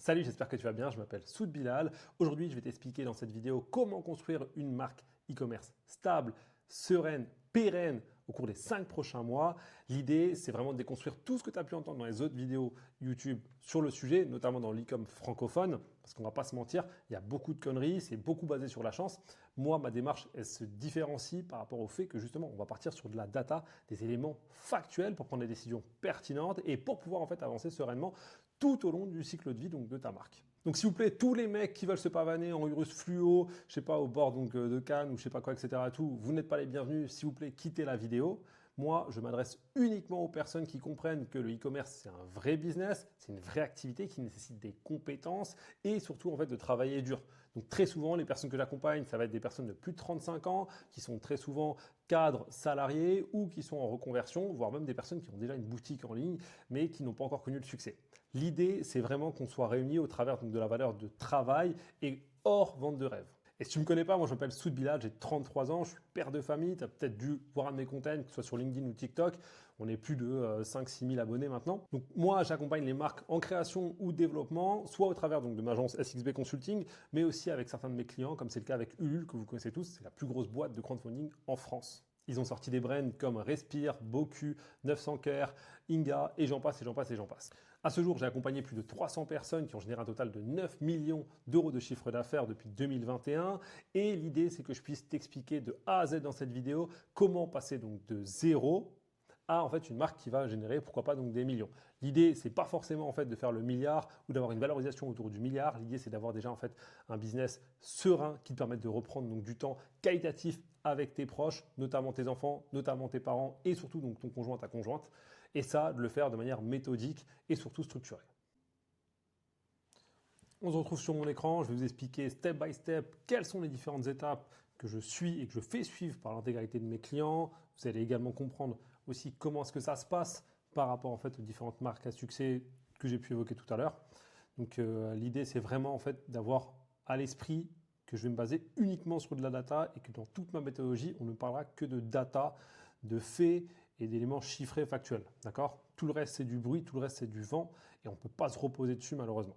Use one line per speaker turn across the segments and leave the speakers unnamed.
Salut, j'espère que tu vas bien, je m'appelle Soud Bilal. Aujourd'hui, je vais t'expliquer dans cette vidéo comment construire une marque e-commerce stable, sereine, pérenne au cours des 5 prochains mois. L'idée, c'est vraiment de déconstruire tout ce que tu as pu entendre dans les autres vidéos YouTube sur le sujet, notamment dans l'e-com francophone, parce qu'on va pas se mentir, il y a beaucoup de conneries, c'est beaucoup basé sur la chance. Moi, ma démarche, elle se différencie par rapport au fait que justement, on va partir sur de la data, des éléments factuels pour prendre des décisions pertinentes et pour pouvoir en fait avancer sereinement tout au long du cycle de vie donc, de ta marque. Donc s'il vous plaît, tous les mecs qui veulent se pavaner en Urus fluo, je sais pas, au bord donc, de Cannes ou je sais pas quoi, etc. Tout, vous n'êtes pas les bienvenus, s'il vous plaît, quittez la vidéo. Moi, je m'adresse uniquement aux personnes qui comprennent que le e-commerce, c'est un vrai business, c'est une vraie activité qui nécessite des compétences et surtout en fait de travailler dur. Donc très souvent, les personnes que j'accompagne, ça va être des personnes de plus de 35 ans qui sont très souvent cadres, salariés ou qui sont en reconversion, voire même des personnes qui ont déjà une boutique en ligne mais qui n'ont pas encore connu le succès. L'idée, c'est vraiment qu'on soit réunis au travers donc, de la valeur de travail et hors vente de rêve. Et si tu ne me connais pas, moi je m'appelle Soud Bilal, j'ai 33 ans, je suis père de famille, tu as peut-être dû voir un de mes contenus, que ce soit sur LinkedIn ou TikTok, on est plus de 5-6 000 abonnés maintenant. Donc moi j'accompagne les marques en création ou développement, soit au travers donc, de ma agence SXB Consulting, mais aussi avec certains de mes clients, comme c'est le cas avec Ulule, que vous connaissez tous, c'est la plus grosse boîte de crowdfunding en France. Ils ont sorti des brands comme Respire, Boku, 900 Care, Inga, et j'en passe, et j'en passe, et j'en passe. À ce jour, j'ai accompagné plus de 300 personnes qui ont généré un total de 9 millions d'euros de chiffre d'affaires depuis 2021. Et l'idée, c'est que je puisse t'expliquer de A à Z dans cette vidéo comment passer donc de zéro à en fait une marque qui va générer pourquoi pas donc des millions. L'idée c'est pas forcément en fait de faire le milliard ou d'avoir une valorisation autour du milliard. L'idée c'est d'avoir déjà en fait un business serein qui te permette de reprendre donc du temps qualitatif avec tes proches, notamment tes enfants, notamment tes parents et surtout donc ton conjoint, ta conjointe. Et ça de le faire de manière méthodique et surtout structurée. On se retrouve sur mon écran, je vais vous expliquer step by step quelles sont les différentes étapes que je suis et que je fais suivre par l'intégralité de mes clients. Vous allez également comprendre aussi comment est-ce que ça se passe par rapport en fait aux différentes marques à succès que j'ai pu évoquer tout à l'heure. Donc l'idée c'est vraiment en fait d'avoir à l'esprit que je vais me baser uniquement sur de la data et que dans toute ma méthodologie, on ne parlera que de data, de faits et d'éléments chiffrés factuels. D'accord? Tout le reste c'est du bruit, tout le reste c'est du vent et on ne peut pas se reposer dessus malheureusement.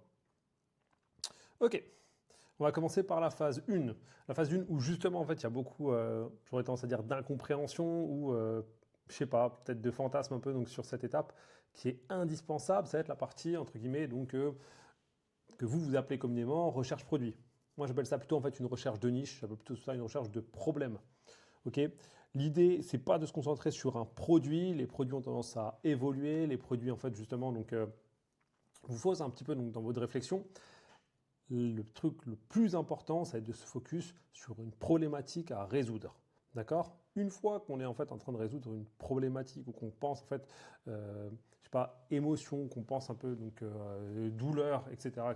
Ok, on va commencer par la phase 1. La phase 1 où justement en fait il y a beaucoup, j'aurais tendance à dire d'incompréhension ou je sais pas, peut-être de fantasme un peu donc sur cette étape qui est indispensable, ça va être la partie entre guillemets donc que vous appelez communément recherche produit. Moi j'appelle ça plutôt en fait une recherche de niche, j'appelle plutôt ça une recherche de problème. Ok, l'idée c'est pas de se concentrer sur un produit, les produits ont tendance à évoluer, les produits en fait justement donc vous faussez un petit peu donc dans votre réflexion. Le truc le plus important, ça va être de se focus sur une problématique à résoudre. D'accord? Une fois qu'on est en fait en train de résoudre une problématique ou qu'on pense en fait, je sais pas, émotion, qu'on pense un peu donc douleur, etc.,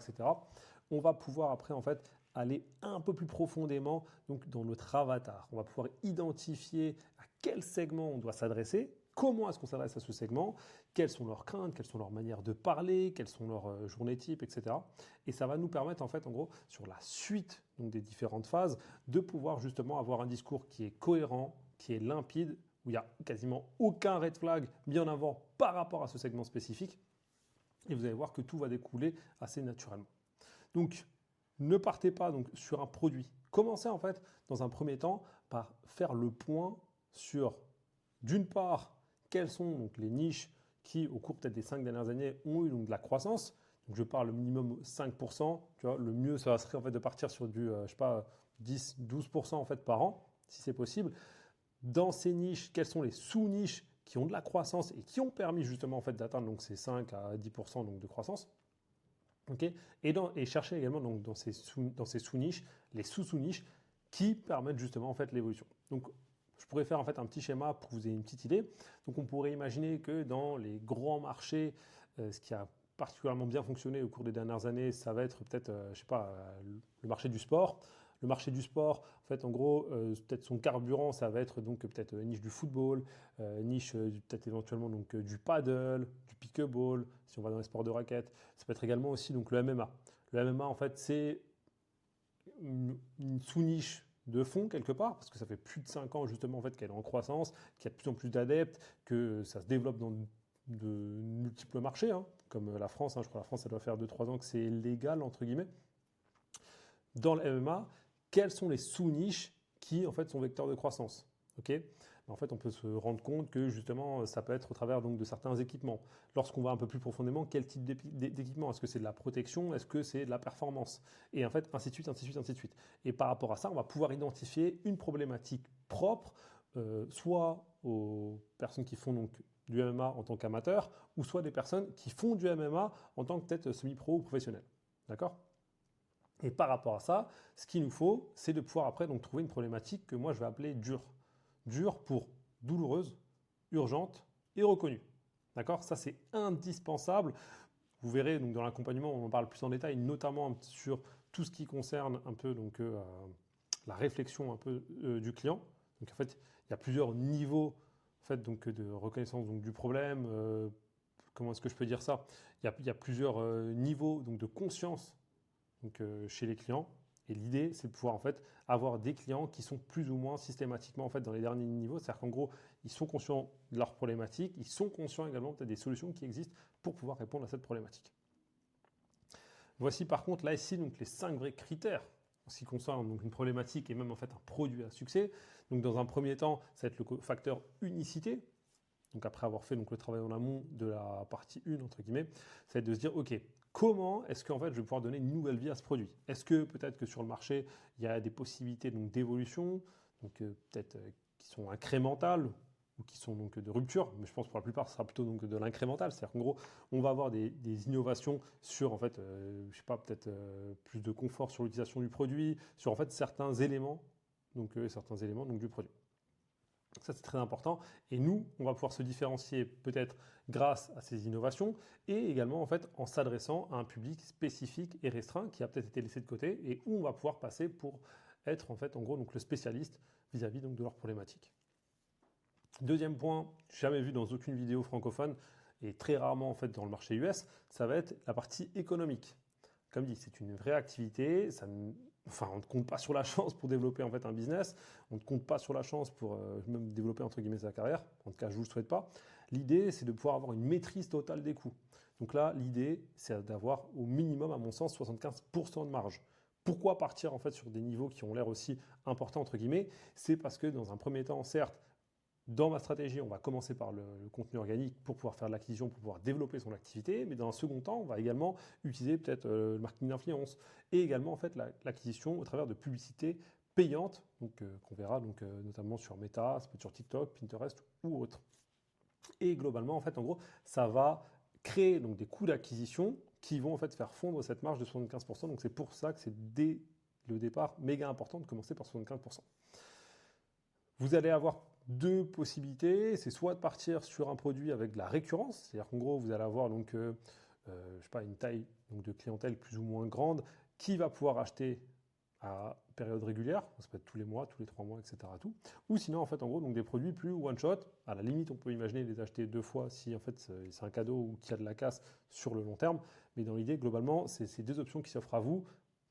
on va pouvoir après en fait aller un peu plus profondément donc dans notre avatar. On va pouvoir identifier à quel segment on doit s'adresser. Comment est-ce qu'on s'adresse à ce segment? Quelles sont leurs craintes? Quelles sont leurs manières de parler? Quelles sont leurs journées types, etc. Et ça va nous permettre, en fait, en gros, sur la suite donc, des différentes phases, de pouvoir justement avoir un discours qui est cohérent, qui est limpide, où il n'y a quasiment aucun red flag mis en avant par rapport à ce segment spécifique. Et vous allez voir que tout va découler assez naturellement. Donc, ne partez pas donc, sur un produit. Commencez, en fait, dans un premier temps, par faire le point sur, d'une part, quelles sont donc les niches qui, au cours peut-être des 5 dernières années, ont eu donc de la croissance. Donc je parle minimum 5%. Tu vois, le mieux, ça serait en fait de partir sur du, je sais pas, 10-12% en fait par an, si c'est possible. Dans ces niches, quelles sont les sous-niches qui ont de la croissance et qui ont permis justement en fait d'atteindre donc ces 5 à 10% donc de croissance. Okay, et chercher également donc dans ces sous-niches, les sous-niches qui permettent justement en fait l'évolution. Donc je pourrais faire en fait un petit schéma pour que vous ayez une petite idée. Donc on pourrait imaginer que dans les grands marchés, ce qui a particulièrement bien fonctionné au cours des dernières années, ça va être peut-être, je sais pas, le marché du sport. Le marché du sport, en fait, en gros, peut-être son carburant, ça va être donc peut-être niche du football, niche peut-être éventuellement donc du paddle, du pickleball, si on va dans les sports de raquettes. Ça peut être également aussi donc le MMA. Le MMA, en fait, c'est une sous-niche de fond quelque part, parce que ça fait plus de 5 ans justement en fait qu'elle est en croissance, qu'il y a de plus en plus d'adeptes, que ça se développe de multiples marchés, hein, comme la France. Je crois que la France, ça doit faire 2-3 ans que c'est légal, entre guillemets. Dans le MMA, quelles sont les sous-niches qui en fait sont vecteurs de croissance? En fait, on peut se rendre compte que justement, ça peut être au travers donc, de certains équipements. Lorsqu'on va un peu plus profondément, quel type d'équipement? Est-ce que c'est de la protection? Est-ce que c'est de la performance? Et en fait, ainsi de suite, ainsi de suite, ainsi de suite. Et par rapport à ça, on va pouvoir identifier une problématique propre, soit aux personnes qui font donc du MMA en tant qu'amateurs, ou soit des personnes qui font du MMA en tant que peut-être semi-pro ou professionnel. D'accord? Et par rapport à ça, ce qu'il nous faut, c'est de pouvoir après donc, trouver une problématique que moi je vais appeler dure. Dure pour douloureuse, urgente et reconnue. D'accord? Ça, c'est indispensable. Vous verrez donc dans l'accompagnement, on en parle plus en détail, notamment sur tout ce qui concerne un peu donc, la réflexion un peu du client. Donc en fait, il y a plusieurs niveaux en fait, donc, de reconnaissance donc, du problème. Comment est-ce que je peux dire ça? Il y a plusieurs niveaux donc, de conscience donc, chez les clients. Et l'idée, c'est de pouvoir en fait avoir des clients qui sont plus ou moins systématiquement en fait dans les derniers niveaux. C'est-à-dire qu'en gros, ils sont conscients de leurs problématiques, ils sont conscients également peut-être des solutions qui existent pour pouvoir répondre à cette problématique. Voici par contre là ici donc les 5 vrais critères en ce qui concerne donc une problématique et même en fait un produit à succès. Donc dans un premier temps, ça va être le facteur unicité. Donc après avoir fait donc le travail en amont de la partie 1 entre guillemets, ça va être de se dire ok, comment est-ce qu'en fait je vais pouvoir donner une nouvelle vie à ce produit? Est-ce que peut-être que sur le marché il y a des possibilités donc d'évolution, donc peut-être qui sont incrémentales ou qui sont donc de rupture, mais je pense que pour la plupart ce sera plutôt donc de l'incrémental, c'est-à-dire qu'en gros on va avoir des innovations sur en fait je sais pas peut-être plus de confort sur l'utilisation du produit, sur en fait certains éléments donc du produit. Ça, c'est très important. Et nous, on va pouvoir se différencier peut-être grâce à ces innovations et également en fait en s'adressant à un public spécifique et restreint qui a peut-être été laissé de côté et où on va pouvoir passer pour être en fait en gros donc le spécialiste vis-à-vis donc de leurs problématiques. Deuxième point, jamais vu dans aucune vidéo francophone et très rarement en fait dans le marché US, ça va être la partie économique. Comme dit, c'est une vraie activité. On ne compte pas sur la chance pour développer en fait un business. On ne compte pas sur la chance pour même développer entre guillemets sa carrière. En tout cas, je ne vous le souhaite pas. L'idée, c'est de pouvoir avoir une maîtrise totale des coûts. Donc là, l'idée, c'est d'avoir au minimum, à mon sens, 75% de marge. Pourquoi partir en fait sur des niveaux qui ont l'air aussi importants entre guillemets? C'est parce que dans un premier temps, certes, dans ma stratégie, on va commencer par le contenu organique pour pouvoir faire de l'acquisition, pour pouvoir développer son activité. Mais dans un second temps, on va également utiliser peut-être le marketing d'influence et également en fait l'acquisition au travers de publicités payantes, donc qu'on verra donc notamment sur Meta, ça peut être sur TikTok, Pinterest ou autre. Et globalement, en fait, en gros, ça va créer donc des coûts d'acquisition qui vont en fait faire fondre cette marge de 75%. Donc c'est pour ça que c'est dès le départ méga important de commencer par 75%. Vous allez avoir deux possibilités, c'est soit de partir sur un produit avec de la récurrence, c'est-à-dire qu'en gros vous allez avoir donc, je sais pas, une taille donc, de clientèle plus ou moins grande qui va pouvoir acheter à période régulière, ça peut être tous les mois, tous les 3 mois, etc. Tout. Ou sinon en fait en gros donc des produits plus one shot, à la limite on peut imaginer les acheter 2 fois si en fait c'est un cadeau ou qu'il y a de la casse sur le long terme, mais dans l'idée globalement c'est ces deux options qui s'offrent à vous.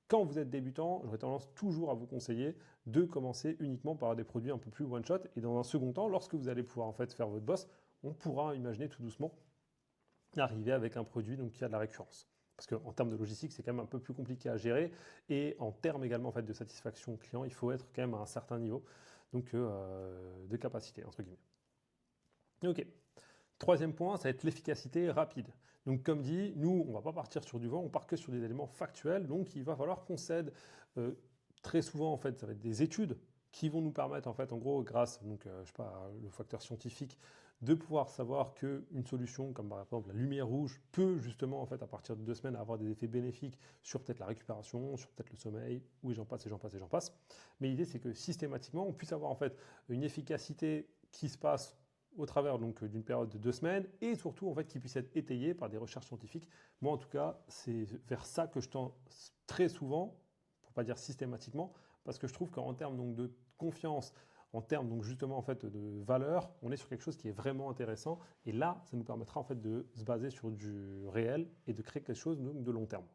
Quand vous êtes débutant, j'aurais tendance toujours à vous conseiller de commencer uniquement par des produits un peu plus one-shot. Et dans un second temps, lorsque vous allez pouvoir en fait faire votre boss, on pourra imaginer tout doucement arriver avec un produit donc, qui a de la récurrence. Parce qu'en termes de logistique, c'est quand même un peu plus compliqué à gérer. Et en termes également en fait, de satisfaction client, il faut être quand même à un certain niveau donc, de capacité, entre guillemets. Ok. Troisième point, ça va être l'efficacité rapide. Donc comme dit, nous, on ne va pas partir sur du vent, on part que sur des éléments factuels. Donc il va falloir qu'on cède. Très souvent, en fait, ça va être des études qui vont nous permettre, en fait, en gros, grâce donc, je sais pas, le facteur scientifique, de pouvoir savoir qu'une solution, comme par exemple la lumière rouge, peut justement, en fait, à partir de 2 semaines, avoir des effets bénéfiques sur peut-être la récupération, sur peut-être le sommeil, ou j'en passe et j'en passe et j'en passe. Mais l'idée, c'est que systématiquement, on puisse avoir en fait une efficacité qui se passe au travers donc d'une période de 2 semaines et surtout en fait qui puisse être étayée par des recherches scientifiques. Moi en tout cas, c'est vers ça que je tends très souvent, pour pas dire systématiquement, parce que je trouve qu'en termes donc de confiance, en termes donc justement en fait de valeur, on est sur quelque chose qui est vraiment intéressant et là, ça nous permettra en fait de se baser sur du réel et de créer quelque chose donc, de long terme.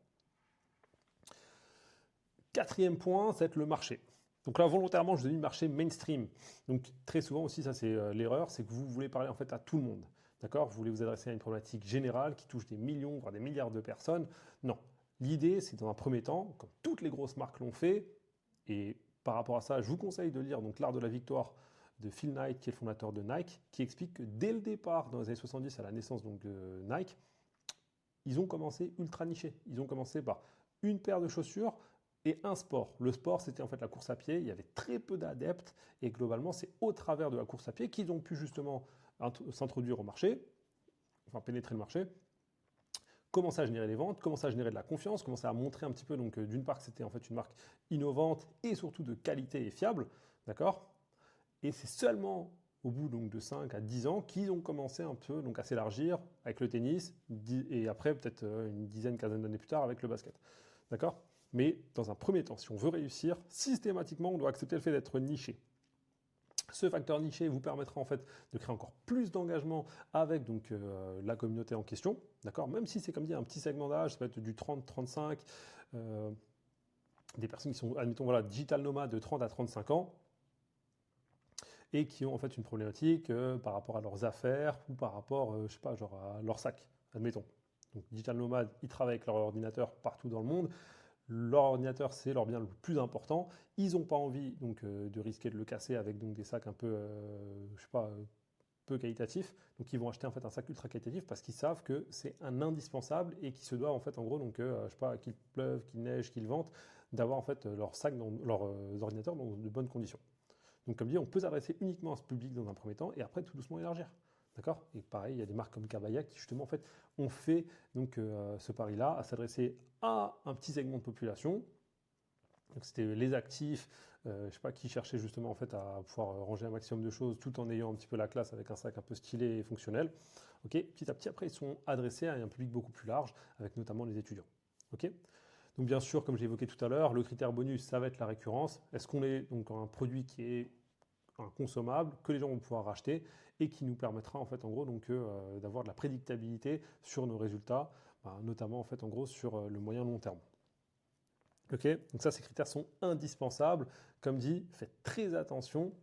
Quatrième point, c'est le marché. Donc là, volontairement, je vous ai mis le marché mainstream. Donc très souvent aussi, ça c'est l'erreur, c'est que vous voulez parler en fait à tout le monde. D'accord? Vous voulez vous adresser à une problématique générale qui touche des millions, voire des milliards de personnes. Non. L'idée, c'est dans un premier temps, comme toutes les grosses marques l'ont fait, et par rapport à ça, je vous conseille de lire donc L'Art de la Victoire de Phil Knight, qui est le fondateur de Nike, qui explique que dès le départ, dans les années 70, à la naissance donc, de Nike, ils ont commencé ultra nichés. Ils ont commencé par une paire de chaussures et un sport. Le sport, c'était en fait la course à pied. Il y avait très peu d'adeptes et globalement, c'est au travers de la course à pied qu'ils ont pu justement s'introduire au marché, enfin pénétrer le marché, commencer à générer des ventes, commencer à générer de la confiance, commencer à montrer un petit peu donc d'une part que c'était en fait une marque innovante et surtout de qualité et fiable, d'accord? Et c'est seulement au bout donc, de 5 à 10 ans qu'ils ont commencé un peu donc, à s'élargir avec le tennis et après peut-être une dizaine, quinzaine d'années plus tard avec le basket. D'accord? Mais dans un premier temps, si on veut réussir, systématiquement, on doit accepter le fait d'être niché. Ce facteur niché vous permettra en fait de créer encore plus d'engagement avec donc, la communauté en question, d'accord? Même si c'est comme dit un petit segment d'âge, ça peut être du 30-35, des personnes qui sont, admettons, voilà, digital nomades de 30 à 35 ans, et qui ont en fait une problématique par rapport à leurs affaires ou par rapport, je sais pas, genre à leur sac, admettons. Donc digital nomade, ils travaillent avec leur ordinateur partout dans le monde. Leur ordinateur, c'est leur bien le plus important. Ils n'ont pas envie donc de risquer de le casser avec donc des sacs un peu, je sais pas, peu qualitatifs. Donc ils vont acheter en fait un sac ultra qualitatif parce qu'ils savent que c'est un indispensable et qu'ils se doivent en fait en gros donc je sais pas qu'il pleuve, qu'il neige, qu'il vente, d'avoir en fait leur sac dans leur ordinateur dans de bonnes conditions. Donc comme dit, on peut s'adresser uniquement à ce public dans un premier temps et après tout doucement élargir. D'accord? Et pareil, il y a des marques comme Kabaya qui justement en fait ont fait donc, ce pari-là à s'adresser à un petit segment de population. Donc c'était les actifs, je sais pas, qui cherchaient justement en fait à pouvoir ranger un maximum de choses tout en ayant un petit peu la classe avec un sac un peu stylé et fonctionnel. Ok? Petit à petit après ils sont adressés à un public beaucoup plus large avec notamment les étudiants. Ok? Donc bien sûr, comme j'ai évoqué tout à l'heure, le critère bonus, ça va être la récurrence. Est-ce qu'on est donc un produit qui est un consommable, que les gens vont pouvoir racheter et qui nous permettra en fait en gros donc d'avoir de la prédictabilité sur nos résultats, notamment en fait en gros sur le moyen long terme. Ok, donc ça, ces critères sont indispensables. Comme dit, faites très attention,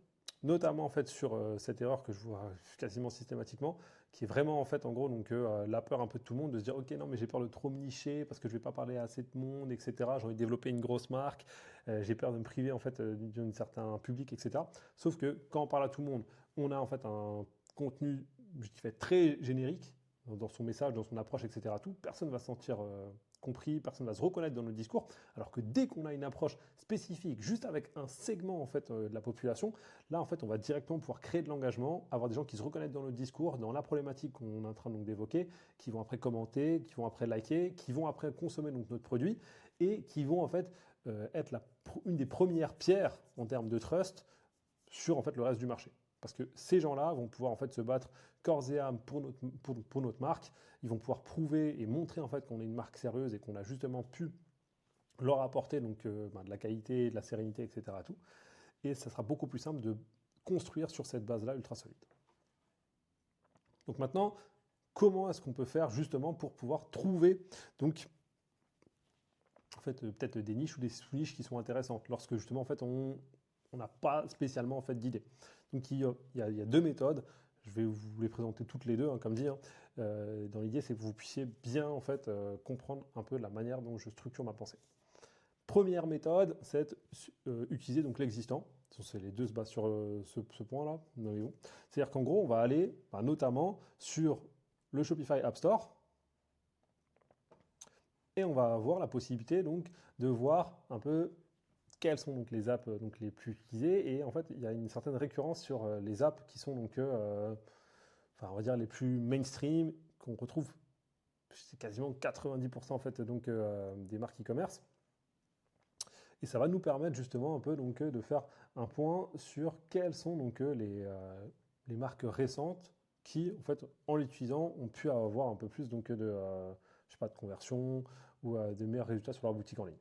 notamment en fait sur cette erreur que je vois quasiment systématiquement, qui est vraiment en fait en gros donc la peur un peu de tout le monde de se dire ok non mais j'ai peur de trop me nicher parce que je vais pas parler à assez de monde, etc. J'ai envie de développer une grosse marque, j'ai peur de me priver en fait d'un certain public, etc. Sauf que quand on parle à tout le monde, on a en fait un contenu qui fait très générique dans son message, dans son approche, etc. Tout, personne ne va se sentir compris, personne ne va se reconnaître dans notre discours, alors que dès qu'on a une approche spécifique, juste avec un segment en fait, de la population, là en fait on va directement pouvoir créer de l'engagement, avoir des gens qui se reconnaissent dans notre discours, dans la problématique qu'on est en train donc d'évoquer, qui vont après commenter, qui vont après liker, qui vont après consommer donc notre produit et qui vont en fait être une des premières pierres en termes de trust sur en fait le reste du marché. Parce que ces gens-là vont pouvoir en fait se battre corps et âme pour notre marque. Ils vont pouvoir prouver et montrer en fait qu'on est une marque sérieuse et qu'on a justement pu leur apporter donc, de la qualité, de la sérénité, etc. Tout. Et ça sera beaucoup plus simple de construire sur cette base-là ultra solide. Donc maintenant, comment est-ce qu'on peut faire justement pour pouvoir trouver donc en fait peut-être des niches ou des sous-niches qui sont intéressantes lorsque justement en fait on n'a pas spécialement en fait d'idée. Donc il y a deux méthodes. Je vais vous les présenter toutes les deux, hein, comme dit. Hein. Dans l'idée, c'est que vous puissiez bien en fait comprendre un peu la manière dont je structure ma pensée. Première méthode, c'est utiliser donc l'existant. C'est les deux se basent sur ce point-là. C'est-à-dire qu'en gros, on va aller notamment sur le Shopify App Store et on va avoir la possibilité donc de voir un peu quelles sont donc les apps donc les plus utilisées et en fait il y a une certaine récurrence sur les apps qui sont donc enfin on va dire les plus mainstream qu'on retrouve c'est quasiment 90% en fait donc des marques e-commerce et ça va nous permettre justement un peu donc de faire un point sur quelles sont donc les marques récentes qui en fait en l'utilisant ont pu avoir un peu plus donc de je sais pas de conversion ou de meilleurs résultats sur leur boutique en ligne.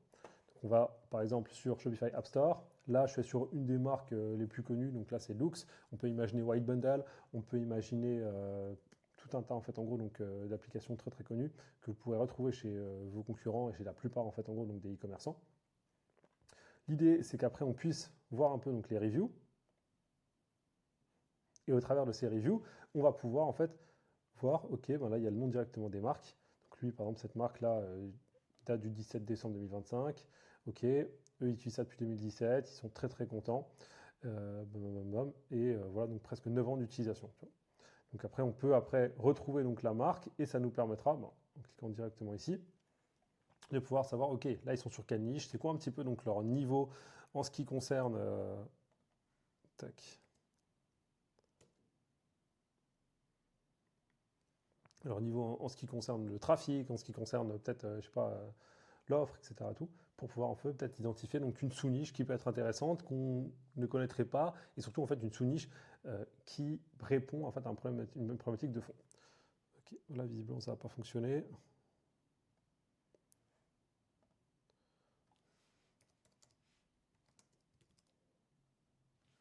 On va par exemple sur Shopify App Store. Là, je suis sur une des marques les plus connues. Donc là, c'est Lux. On peut imaginer White Bundle. On peut imaginer tout un tas en fait en gros donc d'applications très très connues que vous pourrez retrouver chez vos concurrents et chez la plupart en fait en gros donc des e-commerçants. L'idée, c'est qu'après on puisse voir un peu donc les reviews. Et au travers de ces reviews, on va pouvoir en fait voir, ok, ben là il y a le nom directement des marques. Donc lui, par exemple, cette marque-là date du 17 décembre 2025. Ok, eux ils utilisent ça depuis 2017, ils sont très très contents. Et voilà, donc presque 9 ans d'utilisation. Donc après, on peut retrouver donc la marque et ça nous permettra, en cliquant directement ici, de pouvoir savoir, ok, là ils sont sur quelle niche, c'est quoi un petit peu donc leur niveau en ce qui concerne, tac, leur niveau en ce qui concerne le trafic, en ce qui concerne peut-être, je sais pas, l'offre, etc. Tout, pour pouvoir en fait peut-être identifier donc une sous-niche qui peut être intéressante, qu'on ne connaîtrait pas, et surtout en fait une sous-niche qui répond en fait à une problématique de fond. Ok, là visiblement ça n'a pas fonctionné.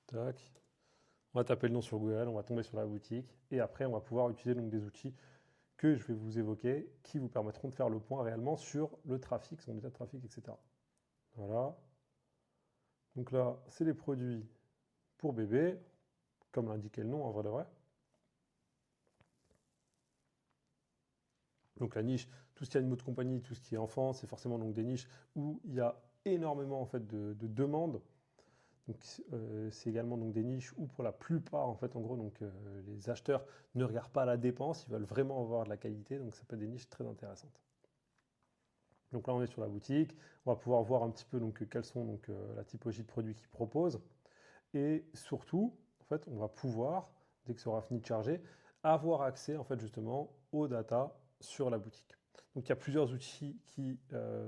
Tac. On va taper le nom sur Google, on va tomber sur la boutique, et après on va pouvoir utiliser donc des outils que je vais vous évoquer, qui vous permettront de faire le point réellement sur le trafic, son état de trafic, etc. Voilà. Donc là, c'est les produits pour bébé, comme l'indiquait le nom en vrai de vrai. Donc la niche, tout ce qui est animaux de compagnie, tout ce qui est enfant, c'est forcément donc des niches où il y a énormément en fait de demandes. Donc c'est également donc des niches où pour la plupart en fait en gros donc les acheteurs ne regardent pas la dépense, ils veulent vraiment avoir de la qualité, donc ça peut être des niches très intéressantes. Donc là on est sur la boutique, on va pouvoir voir un petit peu donc quelles sont donc la typologie de produits qu'ils proposent et surtout en fait on va pouvoir dès que ça aura fini de charger avoir accès en fait justement aux data sur la boutique. Donc il y a plusieurs outils qui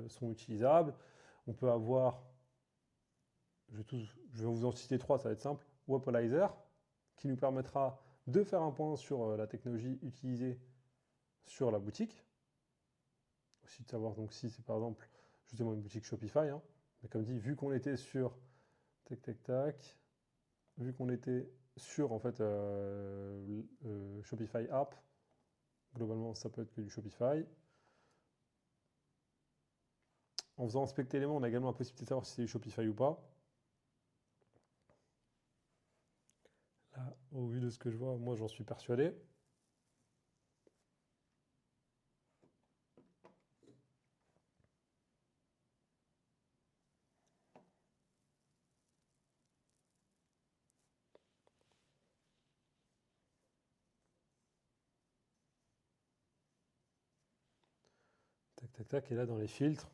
sont utilisables. On peut avoir, je vais vous en citer trois, ça va être simple. Wapolizer, qui nous permettra de faire un point sur la technologie utilisée sur la boutique. Aussi de savoir donc si c'est par exemple justement une boutique Shopify. Hein. Mais comme dit, vu qu'on était sur tac tac tac, vu qu'on était sur en fait Shopify App, globalement ça peut être que du Shopify. En faisant inspecter l'élément, on a également la possibilité de savoir si c'est du Shopify ou pas. Là, au vu de ce que je vois, moi j'en suis persuadé. Tac, tac, tac. Et là, dans les filtres,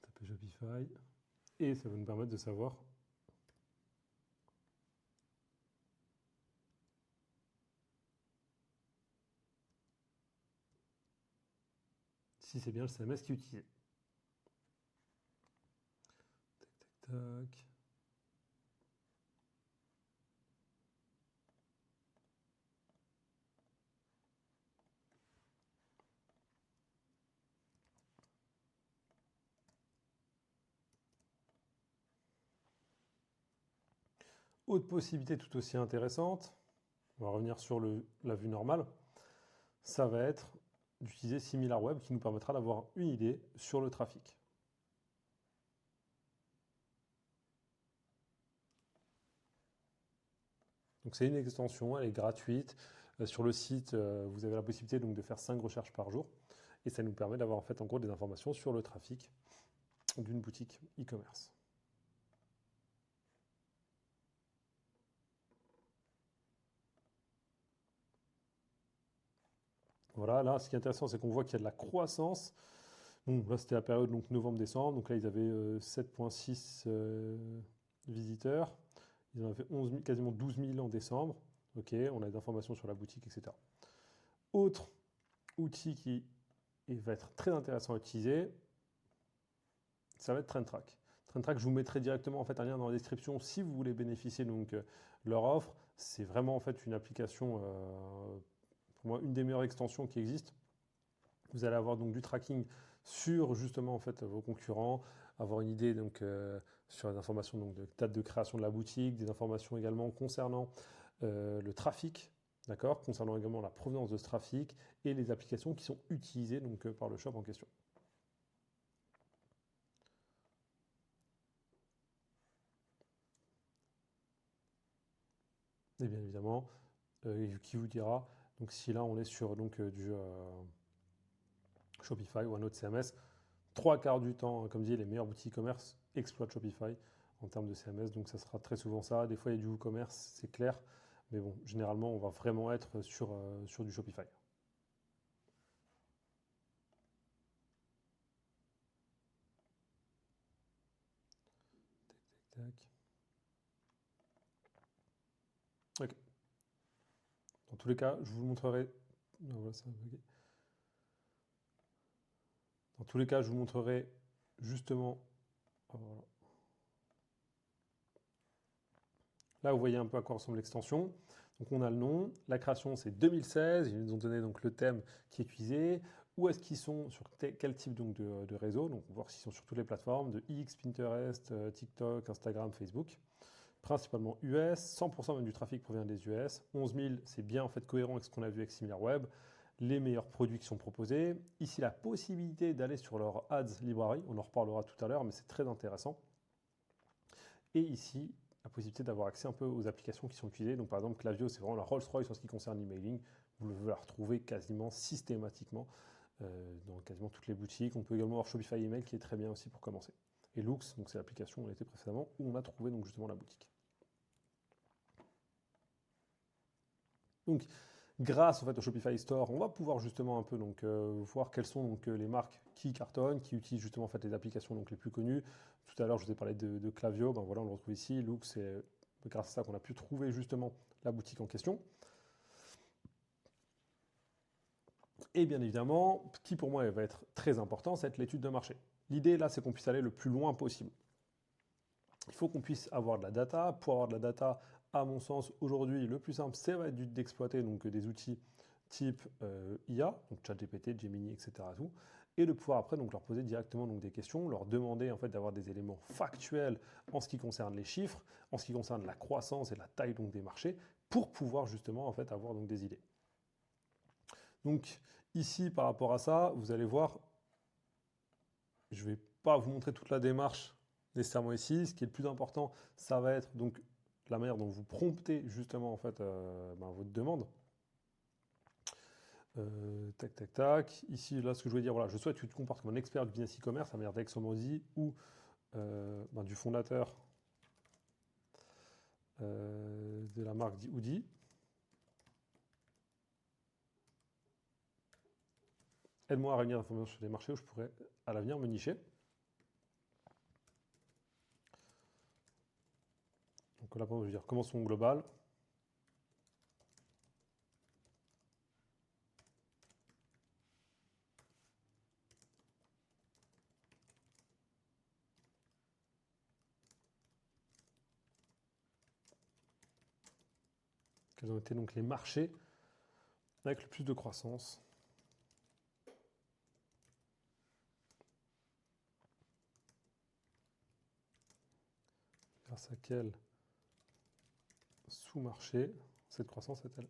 taper Shopify. Et ça va nous permettre de savoir si c'est bien le CMS qui est utilisé. Tac, tac, tac. Autre possibilité tout aussi intéressante, on va revenir sur la vue normale, ça va être d'utiliser SimilarWeb qui nous permettra d'avoir une idée sur le trafic. Donc c'est une extension, elle est gratuite. Sur le site, vous avez la possibilité donc, de faire 5 recherches par jour. Et ça nous permet d'avoir en fait en gros des informations sur le trafic d'une boutique e-commerce. Voilà, là ce qui est intéressant c'est qu'on voit qu'il y a de la croissance. Bon, là c'était la période donc novembre-décembre, donc là ils avaient 7,6 visiteurs. Ils en avaient fait quasiment 12 000 en décembre. Ok, on a des informations sur la boutique, etc. Autre outil qui va être très intéressant à utiliser, ça va être TrendTrack. TrendTrack, je vous mettrai directement en fait un lien dans la description si vous voulez bénéficier donc leur offre. C'est vraiment en fait une application, pour moi, une des meilleures extensions qui existent. Vous allez avoir donc du tracking sur justement en fait vos concurrents, avoir une idée donc sur les informations donc de date de création de la boutique, des informations également concernant le trafic, d'accord, concernant également la provenance de ce trafic et les applications qui sont utilisées donc par le shop en question. Et bien évidemment, qui vous dira, donc si là on est sur donc, du Shopify ou un autre CMS, trois quarts du temps, hein, comme dit, les meilleurs boutiques e-commerce exploitent Shopify en termes de CMS, donc ça sera très souvent ça. Des fois il y a du WooCommerce, c'est clair, mais bon, généralement on va vraiment être sur du Shopify. Tac, tac. Ok. Dans tous les cas, je vous montrerai. Non, voilà, ça a bugué. Dans tous les cas, je vous montrerai justement. Oh, voilà. Là, vous voyez un peu à quoi ressemble l'extension. Donc, on a le nom. La création, c'est 2016. Ils nous ont donné donc le thème qui est utilisé. Où est-ce qu'ils sont sur quel type donc de réseau. Donc, on va voir s'ils sont sur toutes les plateformes de X, Pinterest, TikTok, Instagram, Facebook. Principalement US. 100% même du trafic provient des US. 11 000, c'est bien en fait cohérent avec ce qu'on a vu avec SimilarWeb. Les meilleurs produits qui sont proposés. Ici, la possibilité d'aller sur leur Ads Library. On en reparlera tout à l'heure, mais c'est très intéressant. Et ici, la possibilité d'avoir accès un peu aux applications qui sont utilisées. Donc par exemple, Klaviyo, c'est vraiment la Rolls-Royce en ce qui concerne l'emailing. Vous la retrouvez quasiment systématiquement dans quasiment toutes les boutiques. On peut également avoir Shopify Email qui est très bien aussi pour commencer. Et Loox, donc c'est l'application où on était précédemment, où on a trouvé donc justement la boutique. Donc grâce en fait, au Shopify Store, on va pouvoir justement un peu donc, voir quelles sont donc, les marques qui cartonnent, qui utilisent justement en fait, les applications donc, les plus connues. Tout à l'heure, je vous ai parlé de Klaviyo, ben, voilà, on le retrouve ici. Look, c'est grâce à ça qu'on a pu trouver justement la boutique en question. Et bien évidemment, ce qui pour moi va être très important, c'est l'étude de marché. L'idée là, c'est qu'on puisse aller le plus loin possible. Il faut qu'on puisse avoir de la data. Pour avoir de la data, à mon sens, aujourd'hui, le plus simple, c'est d'exploiter donc des outils type IA, donc ChatGPT, Gemini, etc. Tout, et de pouvoir après donc leur poser directement donc des questions, leur demander en fait d'avoir des éléments factuels en ce qui concerne les chiffres, en ce qui concerne la croissance et la taille donc des marchés, pour pouvoir justement en fait avoir donc des idées. Donc ici par rapport à ça, vous allez voir, je ne vais pas vous montrer toute la démarche nécessairement ici. Ce qui est le plus important, ça va être donc la manière dont vous promptez justement en fait votre demande. Tac, tac, tac. Ici, là, ce que je voulais dire, voilà, je souhaite que tu te comportes comme un expert du business e-commerce, la manière d'Alexandre Mozy ou du fondateur de la marque Oudi. Aide-moi à réunir l'information sur les marchés où je pourrais à l'avenir me nicher. Donc là, je veux dire, commençons global. Quels ont été donc les marchés avec le plus de croissance? Grâce à quel sous-marché cette croissance est-elle?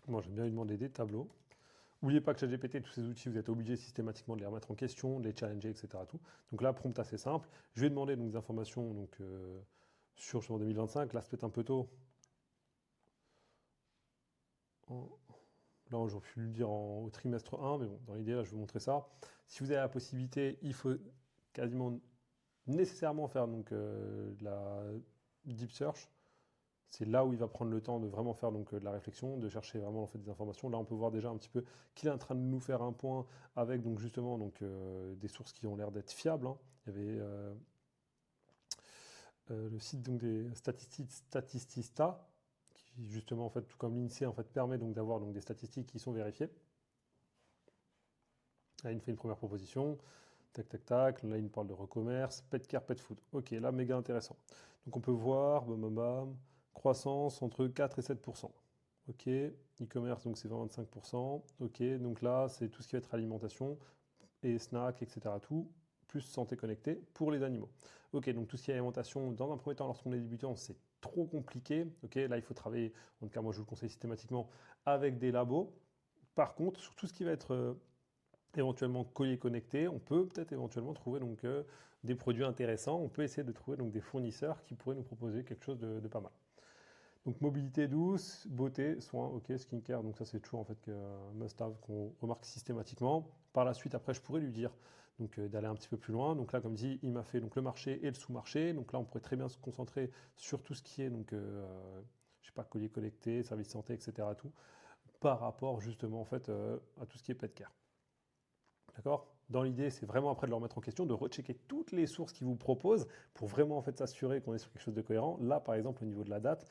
Moi, j'aime bien lui demander des tableaux. N'oubliez pas que ChatGPT, tous ces outils, vous êtes obligé systématiquement de les remettre en question, de les challenger, etc. Tout. Donc là, prompt assez simple. Je vais demander donc, des informations donc, sur 2025. Là, c'est peut-être un peu tôt. Là, j'aurais pu le dire au trimestre 1, mais bon, dans l'idée, là, je vais vous montrer ça. Si vous avez la possibilité, il faut quasiment nécessairement faire donc, de la deep search. C'est là où il va prendre le temps de vraiment faire donc, de la réflexion, de chercher vraiment en fait, des informations. Là, on peut voir déjà un petit peu qu'il est en train de nous faire un point avec donc, justement donc, des sources qui ont l'air d'être fiables. Hein. Il y avait le site donc, des Statistista, qui justement, en fait, tout comme l'INSEE, en fait, permet donc d'avoir donc, des statistiques qui sont vérifiées. Là, il me fait une première proposition. Tac, tac, tac. Là, il me parle de recommerce, pet care, pet food. Ok, là, méga intéressant. Donc, on peut voir, bam, bam, bam, croissance entre 4 et 7%. Ok, e-commerce, donc c'est 25%. Ok, donc là, c'est tout ce qui va être alimentation et snack, etc. Tout, plus santé connectée pour les animaux. Ok, donc tout ce qui est alimentation, dans un premier temps, lorsqu'on est débutant, c'est trop compliqué. Ok, là, il faut travailler, en tout cas, moi, je vous le conseille systématiquement, avec des labos. Par contre, sur tout ce qui va être éventuellement collier connecté, on peut peut-être éventuellement trouver donc, des produits intéressants. On peut essayer de trouver donc, des fournisseurs qui pourraient nous proposer quelque chose de pas mal. Donc mobilité douce, beauté, soins, ok, skincare, donc ça c'est toujours en fait que must-have qu'on remarque systématiquement. Par la suite, après, je pourrais lui dire donc d'aller un petit peu plus loin. Donc là, comme dit, il m'a fait donc le marché et le sous-marché. Donc là, on pourrait très bien se concentrer sur tout ce qui est donc je sais pas, collier connecté, service santé, etc. Tout par rapport justement en fait à tout ce qui est pet care. D'accord? Dans l'idée, c'est vraiment après de leur mettre en question, de rechecker toutes les sources qu'ils vous proposent pour vraiment en fait s'assurer qu'on est sur quelque chose de cohérent. Là, par exemple, au niveau de la date,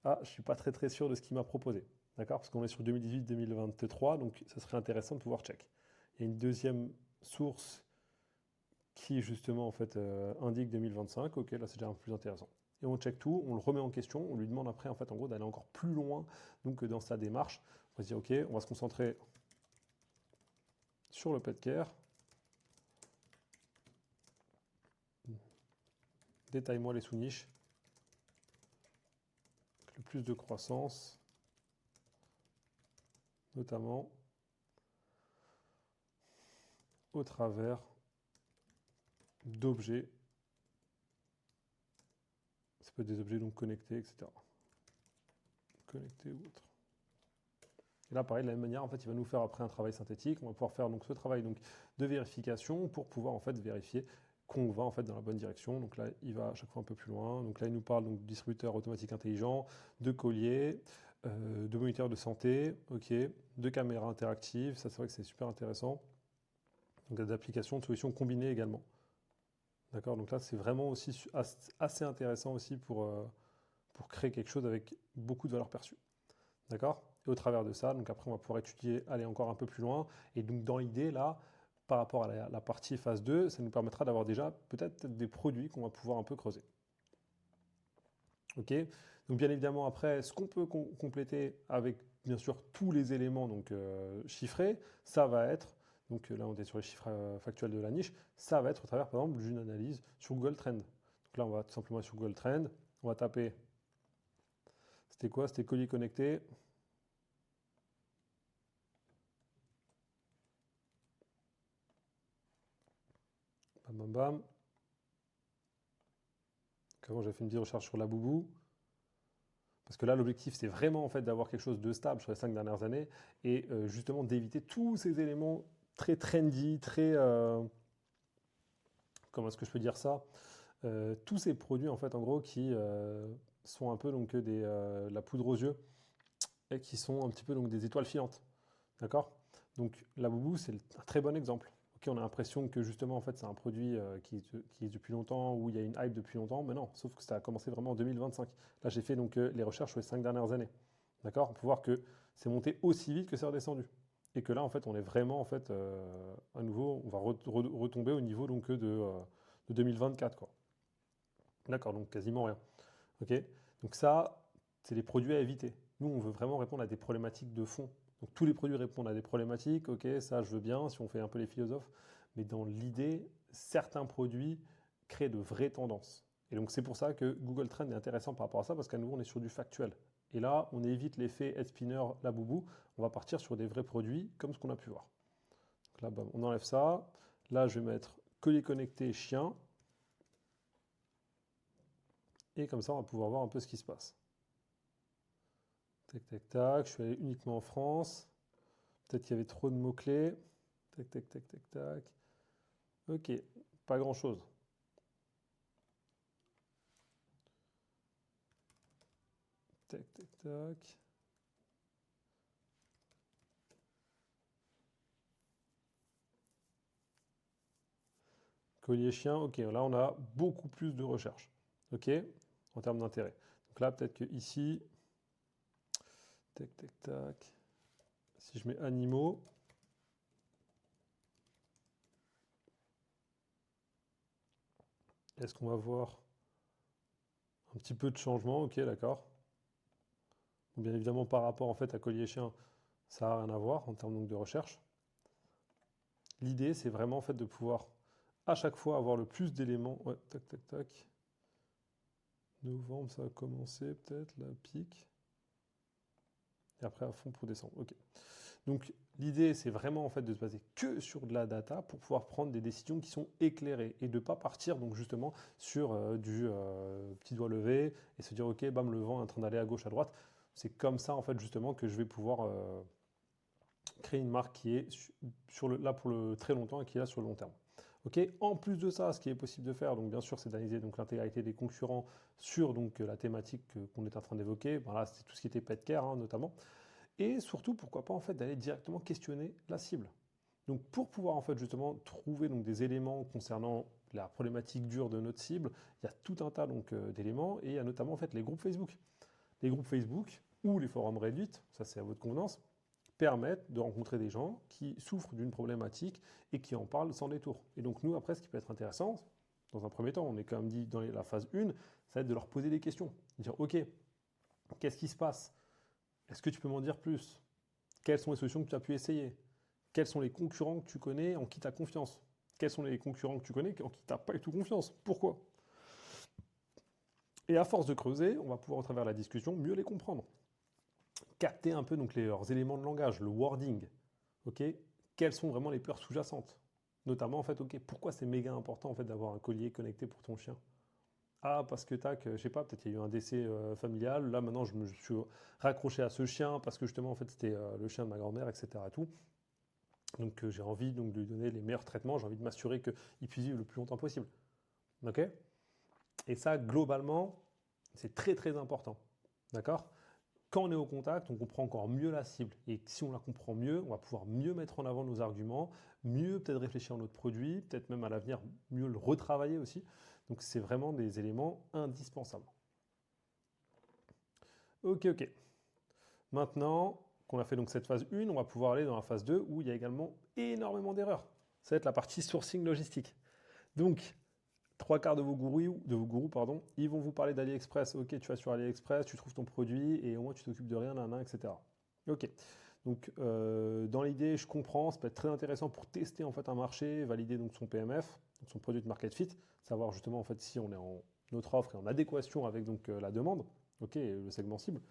je ne suis pas très très sûr de ce qu'il m'a proposé. D'accord? Parce qu'on est sur 2018-2023, donc ça serait intéressant de pouvoir check. Il y a une deuxième source qui justement en fait indique 2025. Ok, là c'est déjà un peu plus intéressant. Et on check tout, on le remet en question, on lui demande après en fait en gros d'aller encore plus loin donc dans sa démarche. On va se dire ok, on va se concentrer sur le pet care. Détaille-moi les sous-niches. Le plus de croissance, notamment au travers d'objets. Ça peut être des objets donc connectés, etc. Connectés ou autres. Et là, pareil, de la même manière, en fait, il va nous faire après un travail synthétique. On va pouvoir faire donc ce travail donc, de vérification pour pouvoir en fait vérifier qu'on va en fait dans la bonne direction. Donc là, il va à chaque fois un peu plus loin. Donc là, il nous parle donc de distributeur automatique intelligent, de collier, de moniteur de santé, ok, de caméra interactive. Ça, c'est vrai que c'est super intéressant. Donc d'applications, de solutions combinées également. D'accord, donc là, c'est vraiment aussi assez intéressant aussi pour créer quelque chose avec beaucoup de valeur perçue. D'accord? Et au travers de ça, donc après, on va pouvoir étudier, aller encore un peu plus loin. Et donc, dans l'idée, là, par rapport à la partie phase 2, ça nous permettra d'avoir déjà peut-être des produits qu'on va pouvoir un peu creuser. Ok? Donc, bien évidemment, après, ce qu'on peut compléter avec, bien sûr, tous les éléments donc, chiffrés, ça va être, donc là, on est sur les chiffres factuels de la niche, ça va être au travers, par exemple, d'une analyse sur Google Trend. Donc là, on va tout simplement sur Google Trend, on va taper, c'était quoi? C'était colis connecté. Bam, bam, bam. Avant, j'avais fait une petite recherche sur la boubou. Parce que là, l'objectif, c'est vraiment en fait d'avoir quelque chose de stable sur les 5 dernières années et justement d'éviter tous ces éléments très trendy, très. Comment est-ce que je peux dire ça? Tous ces produits en fait, en gros, qui sont un peu donc la poudre aux yeux et qui sont un petit peu donc des étoiles filantes. D'accord? Donc la boubou, c'est un très bon exemple. Ok, on a l'impression que justement, en fait, c'est un produit qui est depuis longtemps, où il y a une hype depuis longtemps, mais non, sauf que ça a commencé vraiment en 2025. Là, j'ai fait donc les recherches sur les 5 dernières années. D'accord? On peut voir que c'est monté aussi vite que c'est redescendu. Et que là, en fait, on est vraiment, en fait, à nouveau, on va retomber au niveau donc, de 2024, quoi. D'accord, donc quasiment rien. Ok? Donc ça, c'est les produits à éviter. Nous, on veut vraiment répondre à des problématiques de fond. Donc tous les produits répondent à des problématiques, ok, ça je veux bien, si on fait un peu les philosophes, mais dans l'idée, certains produits créent de vraies tendances. Et donc c'est pour ça que Google Trend est intéressant par rapport à ça, parce qu'à nouveau on est sur du factuel. Et là, on évite l'effet head spinner, la boubou, on va partir sur des vrais produits, comme ce qu'on a pu voir. Donc là, bam, on enlève ça. Là, je vais mettre collier connecté chien. Et comme ça, on va pouvoir voir un peu ce qui se passe. Tac, tac, tac. Je suis allé uniquement en France. Peut-être qu'il y avait trop de mots-clés. Tac, tac, tac, tac, tac. Ok, pas grand-chose. Tac, tac, tac. Collier chien, ok, là on a beaucoup plus de recherches. Ok, en termes d'intérêt. Donc là, peut-être que ici, tac, tac, tac. Si je mets animaux, est-ce qu'on va voir un petit peu de changement? Ok, d'accord. Bon, bien évidemment, par rapport en fait à collier chien, ça n'a rien à voir en termes donc, de recherche. L'idée, c'est vraiment en fait de pouvoir à chaque fois avoir le plus d'éléments. Ouais, tac, tac, tac. Novembre, ça va commencer peut-être, la pique. Et après à fond pour décembre. Ok. Donc l'idée, c'est vraiment en fait de se baser que sur de la data pour pouvoir prendre des décisions qui sont éclairées et de ne pas partir donc justement sur du petit doigt levé et se dire ok, bam, le vent est en train d'aller à gauche, à droite. C'est comme ça en fait justement que je vais pouvoir créer une marque qui est là pour le très longtemps et qui est là sur le long terme. Ok. En plus de ça, ce qui est possible de faire, donc bien sûr, c'est d'analyser donc l'intégralité des concurrents sur donc la thématique qu'on est en train d'évoquer. Ben là, c'est tout ce qui était pet care notamment. Et surtout, pourquoi pas en fait d'aller directement questionner la cible. Donc pour pouvoir en fait justement trouver donc des éléments concernant la problématique dure de notre cible, il y a tout un tas donc d'éléments et il y a notamment en fait les groupes Facebook. Les groupes Facebook ou les forums Reddit, ça c'est à votre convenance, permettent de rencontrer des gens qui souffrent d'une problématique et qui en parlent sans détour. Et donc nous après ce qui peut être intéressant, dans un premier temps, on est quand même dit dans la phase 1, ça va être de leur poser des questions. Dire ok, qu'est-ce qui se passe? Est-ce que tu peux m'en dire plus? Quelles sont les solutions que tu as pu essayer? Quels sont les concurrents que tu connais en qui tu as confiance? Quels sont les concurrents que tu connais en qui tu n'as pas du tout confiance? Pourquoi? Et à force de creuser, on va pouvoir, au travers de la discussion, mieux les comprendre. Capter un peu donc leurs éléments de langage, le wording. Ok. Quelles sont vraiment les peurs sous-jacentes? Notamment, en fait, ok, pourquoi c'est méga important en fait, d'avoir un collier connecté pour ton chien? Ah, parce que tac, je sais pas, peut-être il y a eu un décès familial. Là, maintenant, je me suis raccroché à ce chien parce que justement, en fait, c'était le chien de ma grand-mère, etc. Et tout. Donc, j'ai envie donc, de lui donner les meilleurs traitements. J'ai envie de m'assurer qu'il puisse vivre le plus longtemps possible. Ok? Et ça, globalement, c'est très, très important. D'accord? Quand on est au contact, on comprend encore mieux la cible. Et si on la comprend mieux, on va pouvoir mieux mettre en avant nos arguments, mieux peut-être réfléchir à notre produit, peut-être même à l'avenir mieux le retravailler aussi. Donc c'est vraiment des éléments indispensables. Ok, ok. Maintenant qu'on a fait donc cette phase 1, on va pouvoir aller dans la phase 2 où il y a également énormément d'erreurs. Ça va être la partie sourcing logistique. Donc, trois quarts de vos gourous, pardon, ils vont vous parler d'AliExpress. Ok, tu vas sur AliExpress, tu trouves ton produit et au moins tu t'occupes de rien, etc. Ok. Donc, dans l'idée, je comprends, ça peut être très intéressant pour tester en fait un marché, valider donc son PMF, donc son produit de market fit, savoir justement en fait si on est en notre offre est en adéquation avec donc la demande, ok, et le segment cible.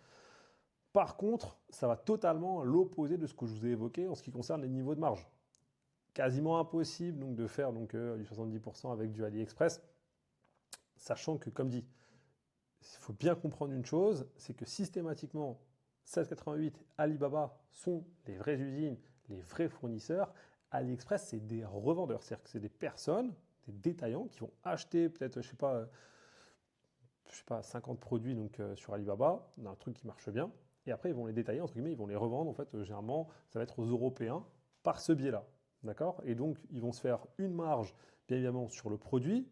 Par contre, ça va totalement à l'opposé de ce que je vous ai évoqué en ce qui concerne les niveaux de marge. Quasiment impossible donc de faire donc du 70% avec du AliExpress, sachant que comme dit, il faut bien comprendre une chose, c'est que systématiquement 1688, Alibaba sont les vraies usines, les vrais fournisseurs. AliExpress, c'est des revendeurs, c'est-à-dire que c'est des personnes, des détaillants qui vont acheter peut-être, je sais pas, 50 produits donc, sur Alibaba, un truc qui marche bien, et après ils vont les détailler, entre guillemets, ils vont les revendre, en fait, généralement, ça va être aux Européens par ce biais-là. D'accord? Et donc, ils vont se faire une marge, bien évidemment, sur le produit.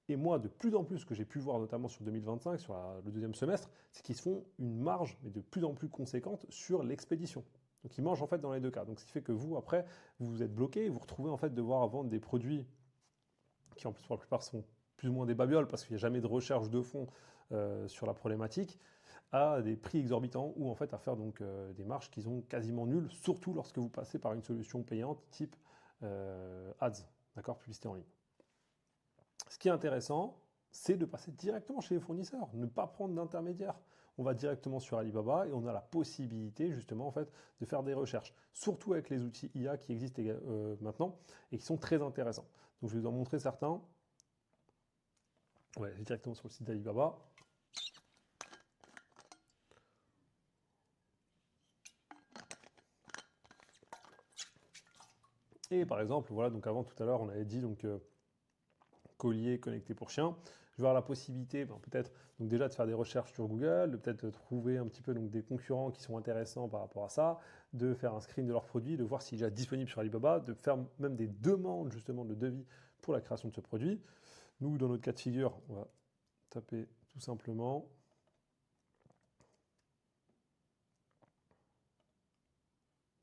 Et moi, de plus en plus, ce que j'ai pu voir, notamment sur 2025, sur le deuxième semestre, c'est qu'ils se font une marge, mais de plus en plus conséquente, sur l'expédition. Donc, ils mangent en fait dans les deux cas. Donc, ce qui fait que vous, après, vous êtes bloqué et vous retrouvez en fait devoir vendre des produits qui, en plus, pour la plupart, sont plus ou moins des babioles parce qu'il n'y a jamais de recherche de fond sur la problématique, à des prix exorbitants ou en fait à faire donc des marges qui sont quasiment nulles, surtout lorsque vous passez par une solution payante type ads, d'accord, publicité en ligne. Ce qui est intéressant, c'est de passer directement chez les fournisseurs, ne pas prendre d'intermédiaire. On va directement sur Alibaba et on a la possibilité justement en fait de faire des recherches, surtout avec les outils IA qui existent maintenant et qui sont très intéressants. Donc je vais vous en montrer certains. Ouais, directement sur le site d'Alibaba. Et par exemple, voilà, donc avant tout à l'heure, on avait dit donc collier connecté pour chien. Je vais avoir la possibilité, peut-être, donc déjà de faire des recherches sur Google, de peut-être trouver un petit peu donc des concurrents qui sont intéressants par rapport à ça, de faire un screen de leurs produits, de voir s'il est déjà disponible sur Alibaba, de faire même des demandes justement de devis pour la création de ce produit. Nous, dans notre cas de figure, on va taper tout simplement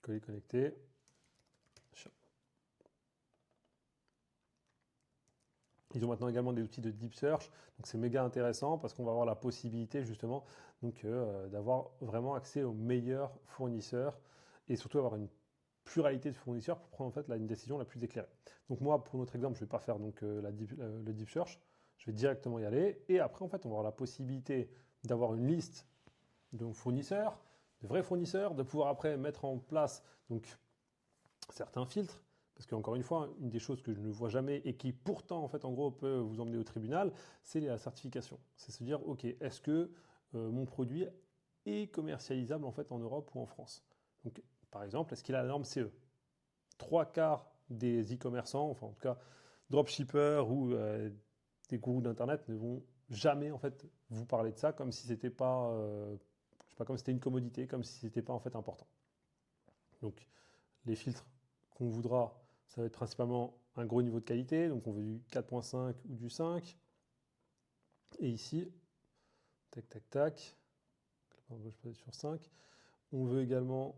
colis connecté. Ils ont maintenant également des outils de deep search, donc c'est méga intéressant parce qu'on va avoir la possibilité justement donc d'avoir vraiment accès aux meilleurs fournisseurs et surtout avoir une pluralité de fournisseurs pour prendre en fait une décision la plus éclairée. Donc moi, pour notre exemple, je ne vais pas faire donc, le deep search, je vais directement y aller et après en fait on va avoir la possibilité d'avoir une liste de fournisseurs, de vrais fournisseurs, de pouvoir après mettre en place donc certains filtres. Parce qu'encore une fois, une des choses que je ne vois jamais et qui pourtant, en fait, en gros, peut vous emmener au tribunal, c'est la certification. C'est se dire, OK, est-ce que mon produit est commercialisable en fait en Europe ou en France? Donc, par exemple, est-ce qu'il a la norme CE? Trois quarts des e-commerçants, enfin en tout cas dropshippers ou des gourous d'internet ne vont jamais en fait vous parler de ça comme si c'était pas, je sais pas, comme si c'était une commodité, comme si c'était pas en fait important. Donc les filtres qu'on voudra, ça va être principalement un gros niveau de qualité, donc on veut du 4.5 ou du 5. Et ici, tac tac tac, je peux être sur 5. On veut également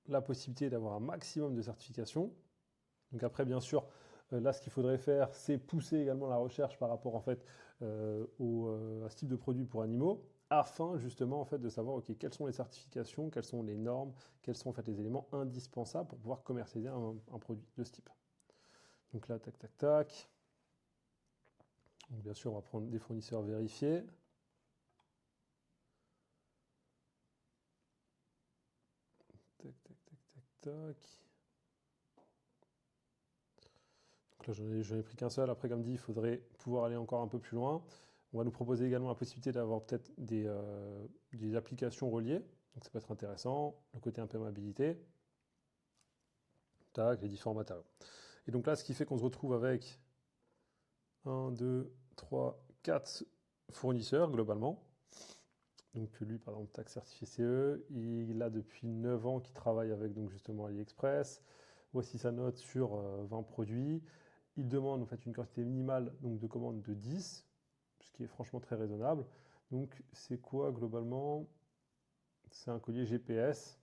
la possibilité d'avoir un maximum de certifications. Donc après, bien sûr, là, ce qu'il faudrait faire, c'est pousser également la recherche par rapport en fait à ce type de produit pour animaux, afin justement en fait de savoir ok quelles sont les certifications, quelles sont les normes, quels sont en fait les éléments indispensables pour pouvoir commercialiser un produit de ce type. Donc là, tac tac tac. Donc bien sûr, on va prendre des fournisseurs vérifiés. Tac tac tac tac tac. Donc là, j'en ai pris qu'un seul. Après, comme dit, il faudrait pouvoir aller encore un peu plus loin. On va nous proposer également la possibilité d'avoir peut-être des applications reliées. Donc ça peut être intéressant. Le côté imperméabilité. Tac, les différents matériaux. Et donc là, ce qui fait qu'on se retrouve avec 1, 2, 3, 4 fournisseurs globalement. Donc lui, par exemple, tac certifié CE. Il a depuis 9 ans qu'il travaille avec donc justement AliExpress. Voici sa note sur 20 produits. Il demande en fait une quantité minimale donc, de commandes de 10, ce qui est franchement très raisonnable. Donc c'est quoi globalement? C'est un collier GPS.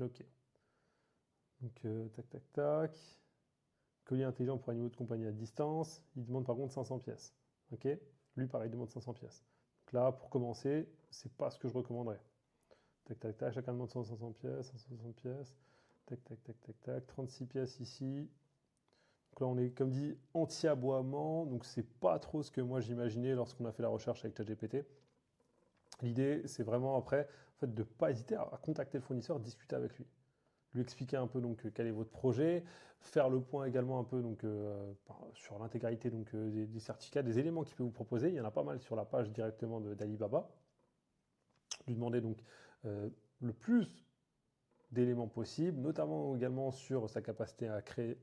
Ok. Donc tac tac tac. Collier intelligent pour animaux de compagnie à distance. Il demande par contre 500 pièces. Ok. Lui pareil, il demande 500 pièces. Donc là, pour commencer, c'est pas ce que je recommanderais. Tac tac tac. Chacun demande 500 pièces, 160 pièces. Tac tac tac tac tac. 36 pièces ici. Donc là, on est, comme dit, anti-aboiement. Donc, c'est pas trop ce que moi j'imaginais lorsqu'on a fait la recherche avec ChatGPT. L'idée, c'est vraiment après, en fait, de ne pas hésiter à contacter le fournisseur, discuter avec lui. Lui expliquer un peu donc, quel est votre projet, faire le point également un peu donc, sur l'intégralité donc, des certificats, des éléments qu'il peut vous proposer. Il y en a pas mal sur la page directement d'Alibaba. Lui demander donc le plus d'éléments possibles, notamment également sur sa capacité à créer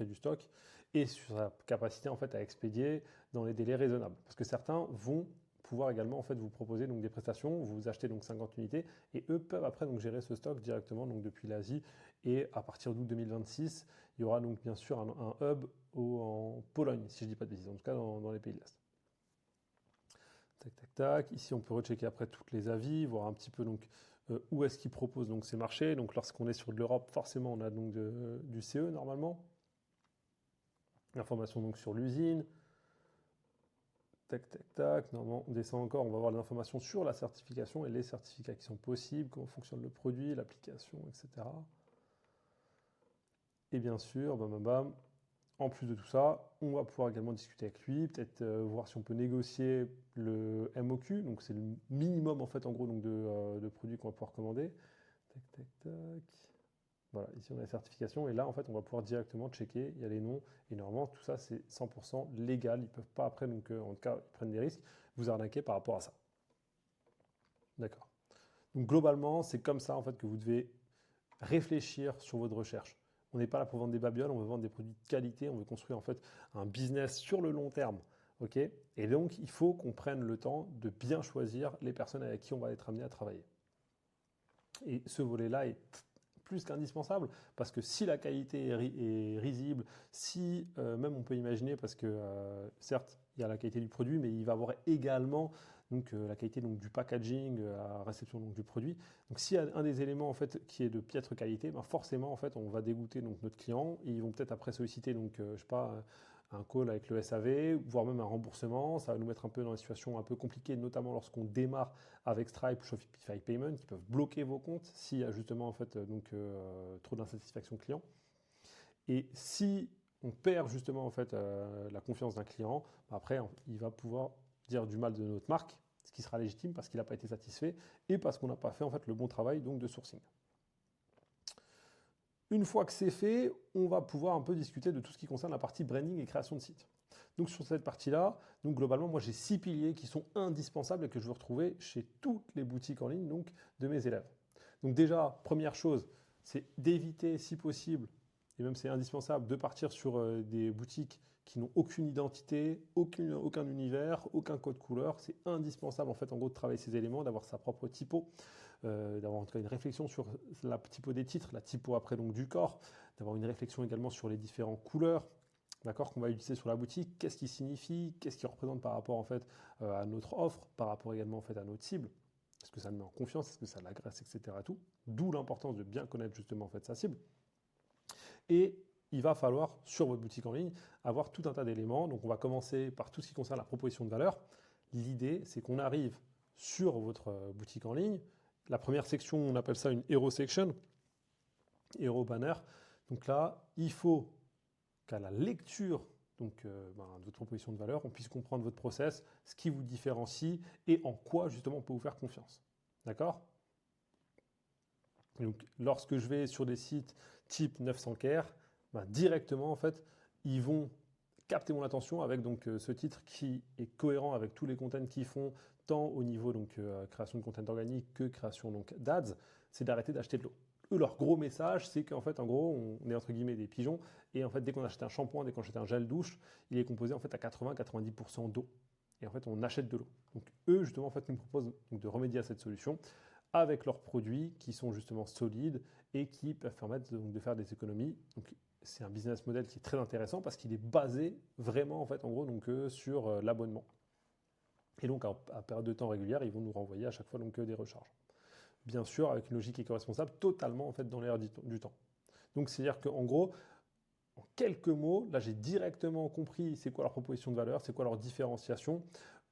du stock et sur sa capacité en fait à expédier dans les délais raisonnables. Parce que certains vont pouvoir également en fait vous proposer donc des prestations, vous achetez donc 50 unités et eux peuvent après donc gérer ce stock directement donc depuis l'Asie et à partir d'août 2026, il y aura donc bien sûr un hub en Pologne si je dis pas de bêtises, en tout cas dans les pays de l'Est. Tac tac tac. Ici on peut rechecker après toutes les avis, voir un petit peu donc où est-ce qu'ils proposent donc ces marchés. Donc lorsqu'on est sur de l'Europe, forcément on a donc du CE normalement. L'information donc sur l'usine. Tac, tac, tac. Normalement, on descend encore, on va voir les informations sur la certification et les certificats qui sont possibles, comment fonctionne le produit, l'application, etc. Et bien sûr, bam, bam, bam. En plus de tout ça, on va pouvoir également discuter avec lui, peut-être voir si on peut négocier le MOQ, donc c'est le minimum en fait en gros donc de produits qu'on va pouvoir commander. Tac, tac, tac. Voilà, ici on a la certification et là en fait on va pouvoir directement checker, il y a les noms et normalement tout ça c'est 100% légal, ils ne peuvent pas après donc en tout cas ils prennent des risques, vous arnaquer par rapport à ça. D'accord. Donc globalement c'est comme ça en fait que vous devez réfléchir sur votre recherche. On n'est pas là pour vendre des babioles, on veut vendre des produits de qualité, on veut construire en fait un business sur le long terme. Ok. Et donc il faut qu'on prenne le temps de bien choisir les personnes avec qui on va être amené à travailler. Et ce volet-là est plus qu'indispensable parce que si la qualité est risible, si même on peut imaginer parce que certes il y a la qualité du produit, mais il va avoir également donc, la qualité donc, du packaging, la réception donc, du produit. Donc s'il y a un des éléments en fait qui est de piètre qualité, ben, forcément en fait on va dégoûter donc, notre client et ils vont peut-être après solliciter donc je sais pas un call avec le SAV, voire même un remboursement. Ça va nous mettre un peu dans une situation un peu compliquée, notamment lorsqu'on démarre avec Stripe ou Shopify Payment, qui peuvent bloquer vos comptes s'il y a justement en fait trop d'insatisfaction client. Et si on perd justement en fait la confiance d'un client, après il va pouvoir dire du mal de notre marque, ce qui sera légitime parce qu'il n'a pas été satisfait et parce qu'on n'a pas fait en fait le bon travail donc de sourcing. Une fois que c'est fait, on va pouvoir un peu discuter de tout ce qui concerne la partie branding et création de site. Donc sur cette partie-là, donc globalement, moi j'ai 6 piliers qui sont indispensables et que je veux retrouver chez toutes les boutiques en ligne donc, de mes élèves. Donc déjà, première chose, c'est d'éviter si possible, et même c'est indispensable, de partir sur des boutiques qui n'ont aucune identité, aucun univers, aucun code couleur. C'est indispensable en fait en gros de travailler ces éléments, d'avoir sa propre typo, d'avoir en tout cas une réflexion sur la typo des titres, la typo après donc du corps, d'avoir une réflexion également sur les différentes couleurs, d'accord, qu'on va utiliser sur la boutique, qu'est-ce qui signifie, qu'est-ce qui représente par rapport en fait à notre offre, par rapport également en fait à notre cible. Est-ce que ça nous met en confiance, est-ce que ça l'agresse, etc. Tout. D'où l'importance de bien connaître justement en fait sa cible. Et il va falloir, sur votre boutique en ligne, avoir tout un tas d'éléments. Donc on va commencer par tout ce qui concerne la proposition de valeur. L'idée, c'est qu'on arrive sur votre boutique en ligne. La première section, on appelle ça une hero section, hero banner. Donc là, il faut qu'à la lecture de votre proposition de valeur, on puisse comprendre votre process, ce qui vous différencie et en quoi justement on peut vous faire confiance. D'accord ? Donc, lorsque je vais sur des sites type 900care, directement, en fait, ils vont capter mon attention avec donc, ce titre qui est cohérent avec tous les contents qu'ils font, tant au niveau donc, création de content organique que création d'ads, c'est d'arrêter d'acheter de l'eau. Eux, leur gros message, c'est qu'en fait, en gros, on est entre guillemets des pigeons, et en fait, dès qu'on achète un shampoing, dès qu'on achète un gel douche, il est composé en fait à 80-90% d'eau. Et en fait, on achète de l'eau. Donc, eux, justement, en fait, nous proposent donc, de remédier à cette solution avec leurs produits qui sont justement solides et qui peuvent permettre donc, de faire des économies. Donc, c'est un business model qui est très intéressant parce qu'il est basé vraiment en fait en gros donc, sur l'abonnement. Et donc à période de temps régulière, ils vont nous renvoyer à chaque fois donc, des recharges. Bien sûr, avec une logique éco-responsable totalement en fait dans l'air du temps. Donc c'est-à-dire qu'en gros, en quelques mots, là j'ai directement compris c'est quoi leur proposition de valeur, c'est quoi leur différenciation.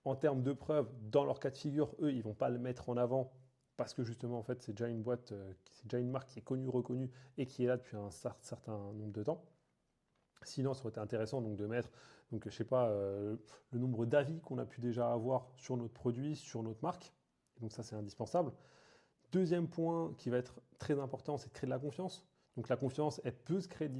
En termes de preuves, dans leur cas de figure, eux, ils ne vont pas le mettre en avant parce que justement, en fait, c'est déjà une boîte, c'est déjà une marque qui est connue, reconnue et qui est là depuis un certain nombre de temps. Sinon, ça aurait été intéressant donc, de mettre, donc, je sais pas, le nombre d'avis qu'on a pu déjà avoir sur notre produit, sur notre marque. Donc ça, c'est indispensable. Deuxième point qui va être très important, c'est de créer de la confiance. Donc la confiance, elle peut se créer de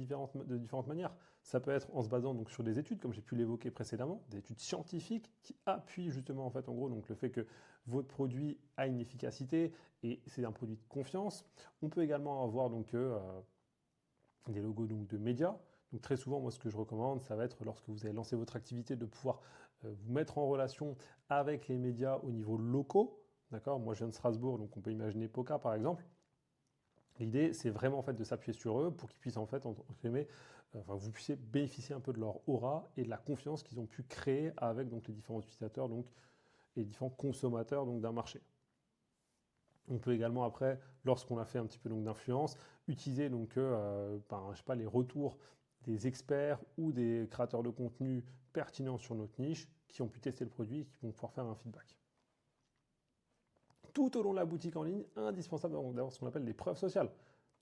différentes manières. Ça peut être en se basant donc, sur des études, comme j'ai pu l'évoquer précédemment, des études scientifiques qui appuient justement en fait en gros donc le fait que votre produit a une efficacité et c'est un produit de confiance. On peut également avoir donc des logos donc, de médias. Donc très souvent, moi ce que je recommande, ça va être lorsque vous allez lancer votre activité de pouvoir vous mettre en relation avec les médias au niveau locaux. D'accord ? Moi je viens de Strasbourg, donc on peut imaginer Poca par exemple. L'idée, c'est vraiment en fait de s'appuyer sur eux pour qu'ils puissent en fait, vous puissiez bénéficier un peu de leur aura et de la confiance qu'ils ont pu créer avec donc les différents utilisateurs donc et les différents consommateurs donc d'un marché. On peut également après, lorsqu'on a fait un petit peu donc d'influence, utiliser donc je sais pas, les retours des experts ou des créateurs de contenu pertinents sur notre niche qui ont pu tester le produit et qui vont pouvoir faire un feedback. Tout au long de la boutique en ligne, indispensable d'avoir ce qu'on appelle des preuves sociales.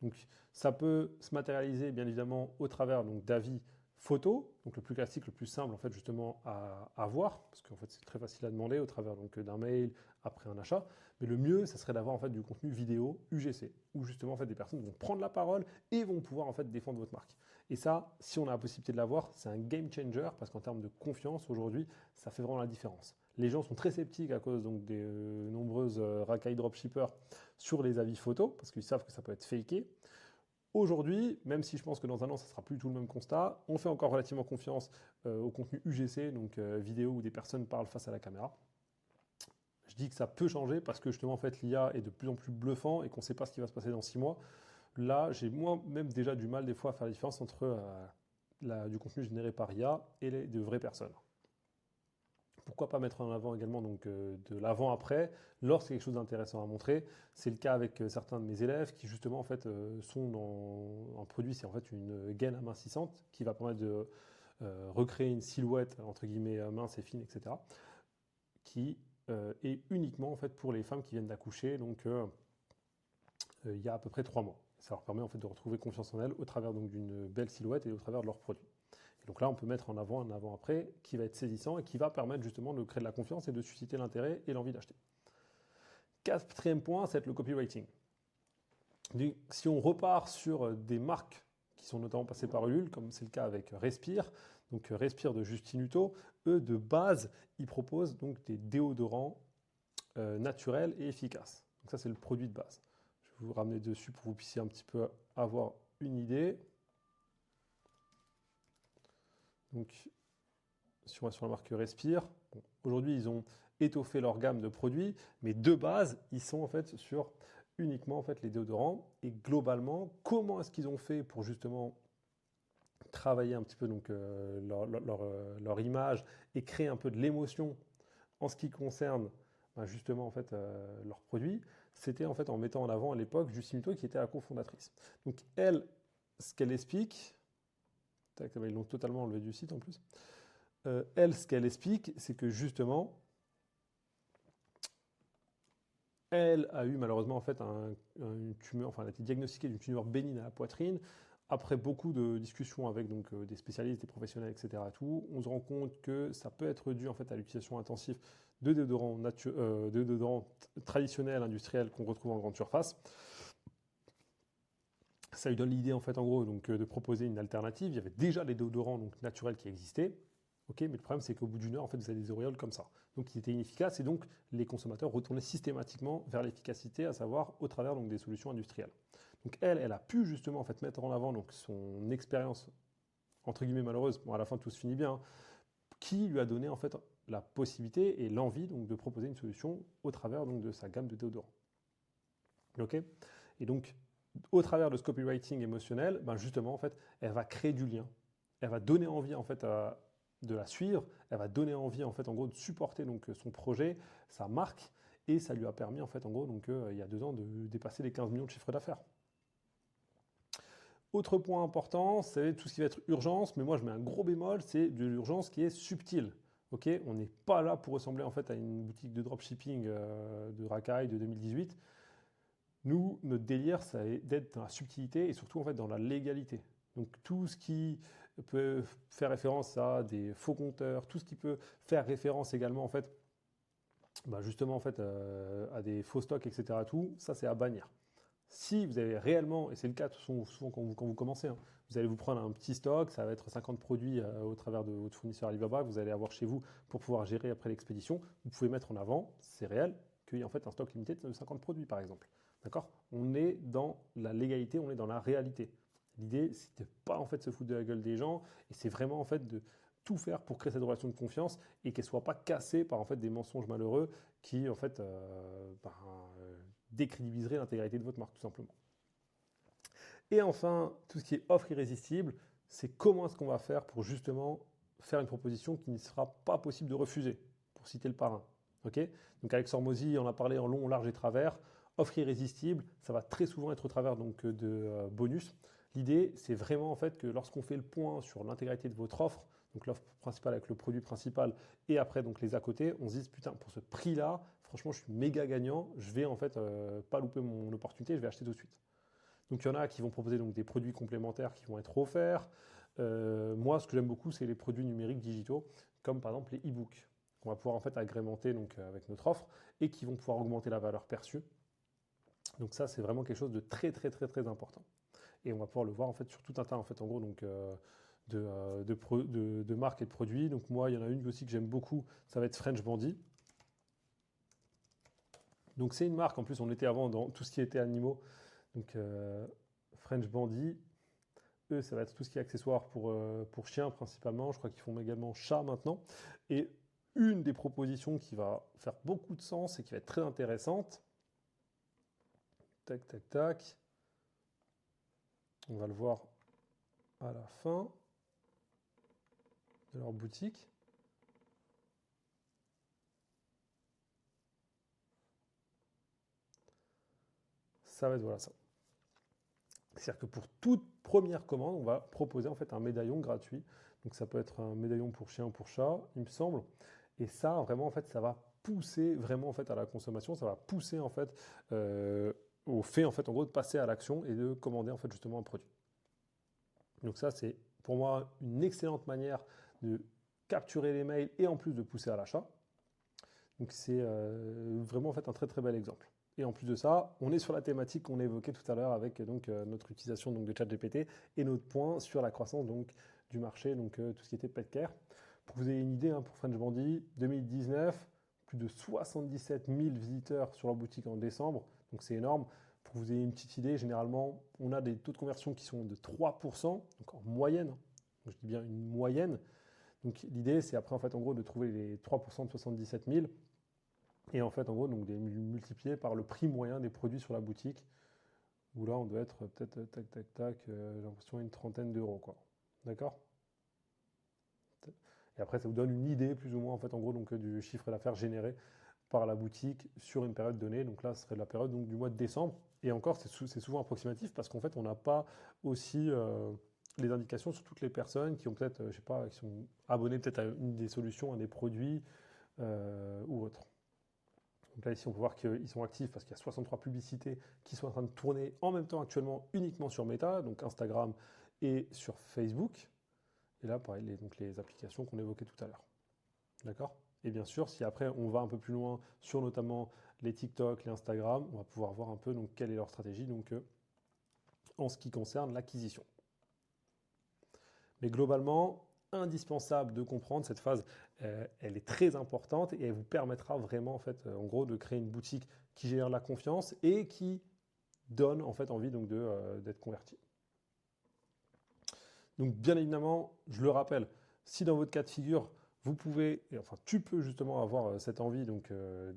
Donc, ça peut se matérialiser bien évidemment au travers d'avis photos, donc le plus classique, le plus simple en fait justement à voir, parce qu'en fait c'est très facile à demander au travers d'un mail après un achat. Mais le mieux, ça serait d'avoir en fait du contenu vidéo UGC, où justement en fait des personnes vont prendre la parole et vont pouvoir en fait défendre votre marque. Et ça, si on a la possibilité de l'avoir, c'est un game changer parce qu'en termes de confiance aujourd'hui, ça fait vraiment la différence. Les gens sont très sceptiques à cause donc, des nombreuses racailles dropshippers sur les avis photos, parce qu'ils savent que ça peut être faké. Aujourd'hui, même si je pense que dans un an, ça sera plus tout le même constat, on fait encore relativement confiance au contenu UGC, donc vidéo où des personnes parlent face à la caméra. Je dis que ça peut changer parce que justement, en fait, l'IA est de plus en plus bluffant et qu'on ne sait pas ce qui va se passer dans 6 mois. Là, j'ai moi-même déjà du mal des fois à faire la différence entre du contenu généré par IA et de vraies personnes. Pourquoi pas mettre en avant également donc, de l'avant-après lorsqu'il y a quelque chose d'intéressant à montrer. C'est le cas avec certains de mes élèves qui justement en fait sont dans un produit, c'est en fait une gaine amincissante qui va permettre de recréer une silhouette entre guillemets mince et fine, etc., qui est uniquement en fait pour les femmes qui viennent d'accoucher, donc il y a à peu près 3 mois. Ça leur permet en fait de retrouver confiance en elles au travers donc d'une belle silhouette et au travers de leurs produits. Et donc là, on peut mettre en avant un avant-après qui va être saisissant et qui va permettre justement de créer de la confiance et de susciter l'intérêt et l'envie d'acheter. Quatrième point, c'est le copywriting. Donc, si on repart sur des marques qui sont notamment passées par Ulule, comme c'est le cas avec Respire, donc Respire de Justine Hutto, eux de base, ils proposent donc des déodorants naturels et efficaces. Donc ça, c'est le produit de base. Je vais vous ramener dessus pour que vous puissiez un petit peu avoir une idée. Donc, si on va sur la marque Respire, bon, aujourd'hui, ils ont étoffé leur gamme de produits, mais de base, ils sont en fait sur uniquement en fait les déodorants. Et globalement, comment est-ce qu'ils ont fait pour justement travailler un petit peu donc, leur image et créer un peu de l'émotion en ce qui concerne justement en fait leurs produits? C'était en fait en mettant en avant à l'époque Justine Hutto qui était la cofondatrice. Donc elle, ce qu'elle explique, ils l'ont totalement enlevé du site en plus. Elle, ce qu'elle explique, c'est que justement, elle a eu malheureusement en fait une tumeur, enfin elle a été diagnostiquée d'une tumeur bénigne à la poitrine. Après beaucoup de discussions avec donc, des spécialistes, des professionnels, etc., tout, on se rend compte que ça peut être dû en fait à l'utilisation intensive de déodorants traditionnels, industriels qu'on retrouve en grande surface. Ça lui donne l'idée en fait en gros donc, de proposer une alternative. Il y avait déjà les déodorants donc, naturels qui existaient. Okay, mais le problème, c'est qu'au bout d'une heure, en fait, vous avez des auréoles comme ça. Donc, il était inefficace et donc les consommateurs retournaient systématiquement vers l'efficacité, à savoir au travers donc, des solutions industrielles. Donc, elle a pu justement en fait, mettre en avant donc, son expérience, entre guillemets malheureuse, bon, à la fin tout se finit bien, qui lui a donné en fait la possibilité et l'envie donc, de proposer une solution au travers donc, de sa gamme de déodorants. Okay, et donc, au travers de ce copywriting émotionnel, ben justement, en fait, elle va créer du lien. Elle va donner envie en fait de la suivre, elle va donner envie en fait en gros de supporter donc son projet, sa marque, et ça lui a permis en fait en gros donc il y a 2 ans de dépasser les 15 millions de chiffre d'affaires. Autre point important, c'est tout ce qui va être urgence, mais moi je mets un gros bémol, c'est de l'urgence qui est subtile. Okay, on n'est pas là pour ressembler en fait à une boutique de dropshipping de racaille de 2018. Nous, notre délire, c'est d'être dans la subtilité et surtout en fait dans la légalité. Donc tout ce qui peut faire référence à des faux compteurs, tout ce qui peut faire référence également en fait, justement en fait à des faux stocks, etc. Tout ça c'est à bannir. Si vous avez réellement, et c'est le cas souvent quand vous commencez, hein, vous allez vous prendre un petit stock, ça va être 50 produits au travers de votre fournisseur Alibaba, vous allez avoir chez vous pour pouvoir gérer après l'expédition. Vous pouvez mettre en avant, c'est réel, qu'il y a en fait un stock limité de 50 produits par exemple. D'accord? On est dans la légalité, on est dans la réalité. L'idée, c'est de ne pas en fait se foutre de la gueule des gens, et c'est vraiment en fait de tout faire pour créer cette relation de confiance et qu'elle ne soit pas cassée par en fait des mensonges malheureux qui en fait décrédibiliseraient l'intégralité de votre marque tout simplement. Et enfin, tout ce qui est offre irrésistible, c'est comment est-ce qu'on va faire pour justement faire une proposition qui ne sera pas possible de refuser, pour citer le parrain. Okay, donc Alex Hormozy en a parlé en long, large et travers. Offre irrésistible, ça va très souvent être au travers donc, de bonus. L'idée, c'est vraiment en fait que lorsqu'on fait le point sur l'intégralité de votre offre, donc l'offre principale avec le produit principal et après donc les à côté, on se dit putain pour ce prix-là, franchement je suis méga gagnant, je vais en fait pas louper mon opportunité, je vais acheter tout de suite. Donc il y en a qui vont proposer donc, des produits complémentaires qui vont être offerts. Moi, ce que j'aime beaucoup, c'est les produits numériques digitaux, comme par exemple les e-books, qu'on va pouvoir en fait agrémenter donc, avec notre offre et qui vont pouvoir augmenter la valeur perçue. Donc ça, c'est vraiment quelque chose de très très très très important. Et on va pouvoir le voir en fait sur tout un tas en fait en gros donc de marques et de produits. Donc moi, il y en a une aussi que j'aime beaucoup, ça va être French Bandit. Donc c'est une marque, en plus on était avant dans tout ce qui était animaux. Donc French Bandit, eux ça va être tout ce qui est accessoires pour chiens principalement, je crois qu'ils font également chats maintenant. Et une des propositions qui va faire beaucoup de sens et qui va être très intéressante, tac tac tac, on va le voir à la fin de leur boutique. Ça va être voilà ça. C'est-à-dire que pour toute première commande, on va proposer en fait un médaillon gratuit Donc ça peut être un médaillon pour chien ou pour chat, il me semble. Et ça, vraiment, en fait, ça va pousser vraiment en fait à la consommation, ça va pousser en fait au fait en fait en gros de passer à l'action et de commander en fait justement un produit. Donc ça, c'est pour moi une excellente manière de capturer les mails et en plus de pousser à l'achat. Donc c'est vraiment en fait un très très bel exemple. Et en plus de ça, on est sur la thématique qu'on a évoquée tout à l'heure avec donc notre utilisation donc, de ChatGPT et notre point sur la croissance donc du marché, donc tout ce qui était pet care. Pour que vous ayez une idée, hein, pour French Bandit, 2019, plus de 77 000 visiteurs sur leur boutique en décembre, donc c'est énorme. Pour que vous ayez une petite idée, généralement, on a des taux de conversion qui sont de 3%, donc en moyenne, donc je dis bien une moyenne. Donc l'idée, c'est après, en fait, en gros, de trouver les 3% de 77 000 et en fait, en gros, donc, de multiplier par le prix moyen des produits sur la boutique, où là, on doit être peut-être, tac, j'ai l'impression une trentaine d'euros, quoi. D'accord? Et après, ça vous donne une idée, plus ou moins, en fait, en gros, donc, du chiffre d'affaires généré par la boutique sur une période donnée. Donc là, ce serait la période donc, du mois de décembre. Et encore, c'est souvent approximatif parce qu'en fait, on n'a pas aussi les indications sur toutes les personnes qui ont peut-être, je sais pas, qui sont abonnées peut-être à une des solutions, à des produits ou autres. Donc là, ici, on peut voir qu'ils sont actifs parce qu'il y a 63 publicités qui sont en train de tourner en même temps actuellement uniquement sur Meta, donc Instagram et sur Facebook. Et là, pareil, donc les applications qu'on évoquait tout à l'heure. D'accord? Et bien sûr, si après on va un peu plus loin sur notamment les TikTok, les Instagram, on va pouvoir voir un peu donc, quelle est leur stratégie donc, en ce qui concerne l'acquisition. Mais globalement, indispensable de comprendre cette phase, elle est très importante et elle vous permettra vraiment en fait, en gros, de créer une boutique qui gère la confiance et qui donne en fait envie donc d'être converti. Donc bien évidemment, je le rappelle, si dans votre cas de figure vous pouvez, et enfin tu peux justement avoir cette envie donc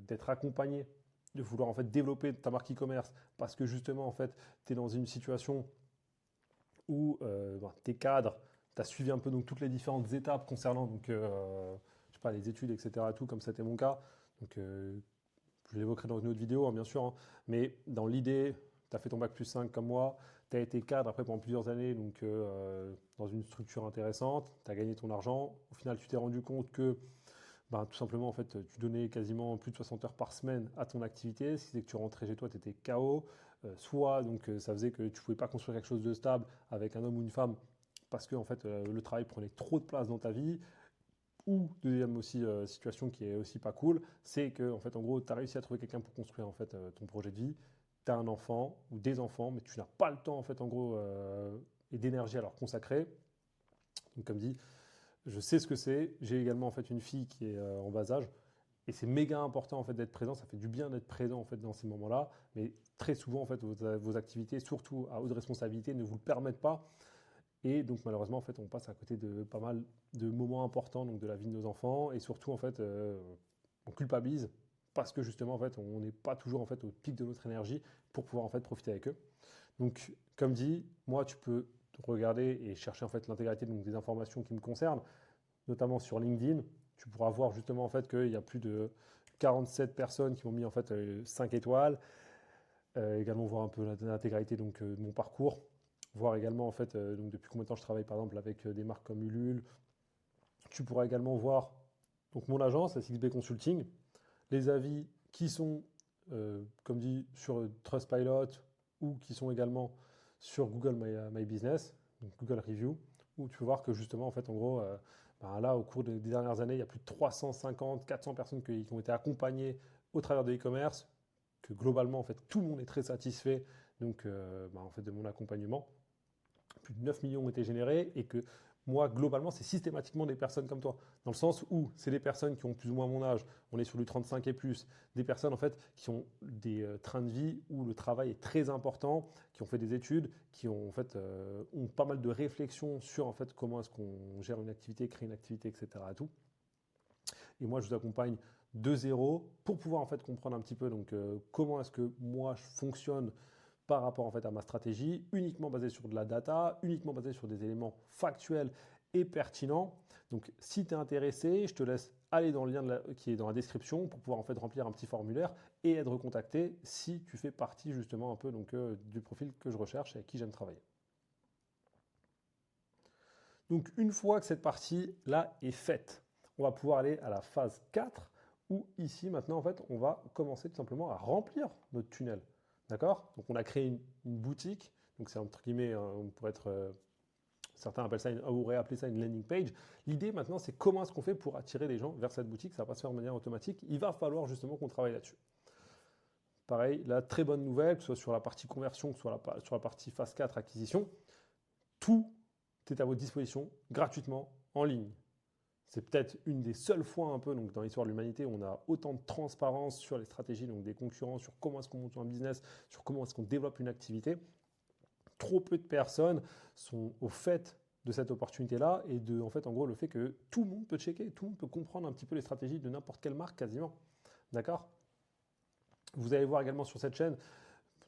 d'être accompagné, de vouloir en fait développer ta marque e-commerce parce que justement en fait tu es dans une situation où tu es cadre, tu as suivi un peu donc toutes les différentes étapes concernant donc je sais pas les études etc. tout comme c'était mon cas. Donc je l'évoquerai dans une autre vidéo hein, bien sûr, hein, mais dans l'idée, tu as fait ton bac plus 5 comme moi, tu as été cadre après pendant plusieurs années donc dans une structure intéressante, tu as gagné ton argent. Au final, tu t'es rendu compte que ben, tout simplement, en fait, tu donnais quasiment plus de 60 heures par semaine à ton activité, ce qui faisait que tu rentrais chez toi, tu étais KO. Soit donc, ça faisait que tu ne pouvais pas construire quelque chose de stable avec un homme ou une femme parce que en fait, le travail prenait trop de place dans ta vie. Ou deuxième aussi situation qui est aussi pas cool, c'est que en fait, en gros, tu as réussi à trouver quelqu'un pour construire en fait, ton projet de vie. Tu as un enfant ou des enfants, mais tu n'as pas le temps en fait, en gros, et d'énergie à leur consacrer. Donc, comme dit, je sais ce que c'est. J'ai également en fait une fille qui est en bas âge. Et c'est méga important en fait d'être présent. Ça fait du bien d'être présent en fait dans ces moments-là. Mais très souvent en fait vos activités, surtout à haute responsabilité, ne vous le permettent pas. Et donc malheureusement en fait on passe à côté de pas mal de moments importants donc de la vie de nos enfants. Et surtout en fait on culpabilise parce que justement en fait on n'est pas toujours en fait au pic de notre énergie pour pouvoir en fait profiter avec eux. Donc comme dit, moi tu peux regarder et chercher en fait l'intégralité donc des informations qui me concernent, notamment sur LinkedIn. Tu pourras voir justement en fait qu'il y a plus de 47 personnes qui m'ont mis en fait 5 étoiles. Également voir un peu l'intégralité donc de mon parcours, voir également en fait donc depuis combien de temps je travaille par exemple avec des marques comme Ulule. Tu pourras également voir donc mon agence SXB Consulting, les avis qui sont comme dit sur Trustpilot ou qui sont également sur Google My Business, donc Google Review, où tu peux voir que justement en fait en gros ben là au cours des dernières années il y a plus de 350, 400 personnes qui ont été accompagnées au travers de e-commerce, que globalement en fait tout le monde est très satisfait donc ben, en fait de mon accompagnement. Plus de 9 millions ont été générés et que moi, globalement, c'est systématiquement des personnes comme toi. Dans le sens où c'est des personnes qui ont plus ou moins mon âge, on est sur du 35 et plus, des personnes en fait qui ont des trains de vie où le travail est très important, qui ont fait des études, qui ont en fait ont pas mal de réflexions sur en fait comment est-ce qu'on gère une activité, créer une activité, etc. Et tout. Et moi, je vous accompagne de zéro pour pouvoir en fait comprendre un petit peu donc comment est-ce que moi je fonctionne par rapport en fait à ma stratégie, uniquement basée sur de la data, uniquement basée sur des éléments factuels et pertinents. Donc si tu es intéressé, je te laisse aller dans le lien qui est dans la description pour pouvoir en fait remplir un petit formulaire et être recontacté si tu fais partie justement un peu donc, du profil que je recherche et avec qui j'aime travailler. Donc une fois que cette partie-là est faite, on va pouvoir aller à la phase 4 où ici maintenant en fait on va commencer tout simplement à remplir notre tunnel. D'accord? Donc on a créé une boutique, donc c'est entre guillemets, on pourrait être, certains appellent ça, auraient appelé ça une landing page. L'idée maintenant c'est comment est-ce qu'on fait pour attirer les gens vers cette boutique, ça va pas se faire de manière automatique, il va falloir justement qu'on travaille là-dessus. Pareil, la très bonne nouvelle, que ce soit sur la partie conversion, que ce soit sur la partie phase 4 acquisition, tout est à votre disposition gratuitement en ligne. C'est peut-être une des seules fois un peu donc, dans l'histoire de l'humanité où on a autant de transparence sur les stratégies donc, des concurrents, sur comment est-ce qu'on monte un business, sur comment est-ce qu'on développe une activité. Trop peu de personnes sont au fait de cette opportunité-là et de, en fait, en gros, le fait que tout le monde peut checker, tout le monde peut comprendre un petit peu les stratégies de n'importe quelle marque quasiment. D'accord? Vous allez voir également sur cette chaîne,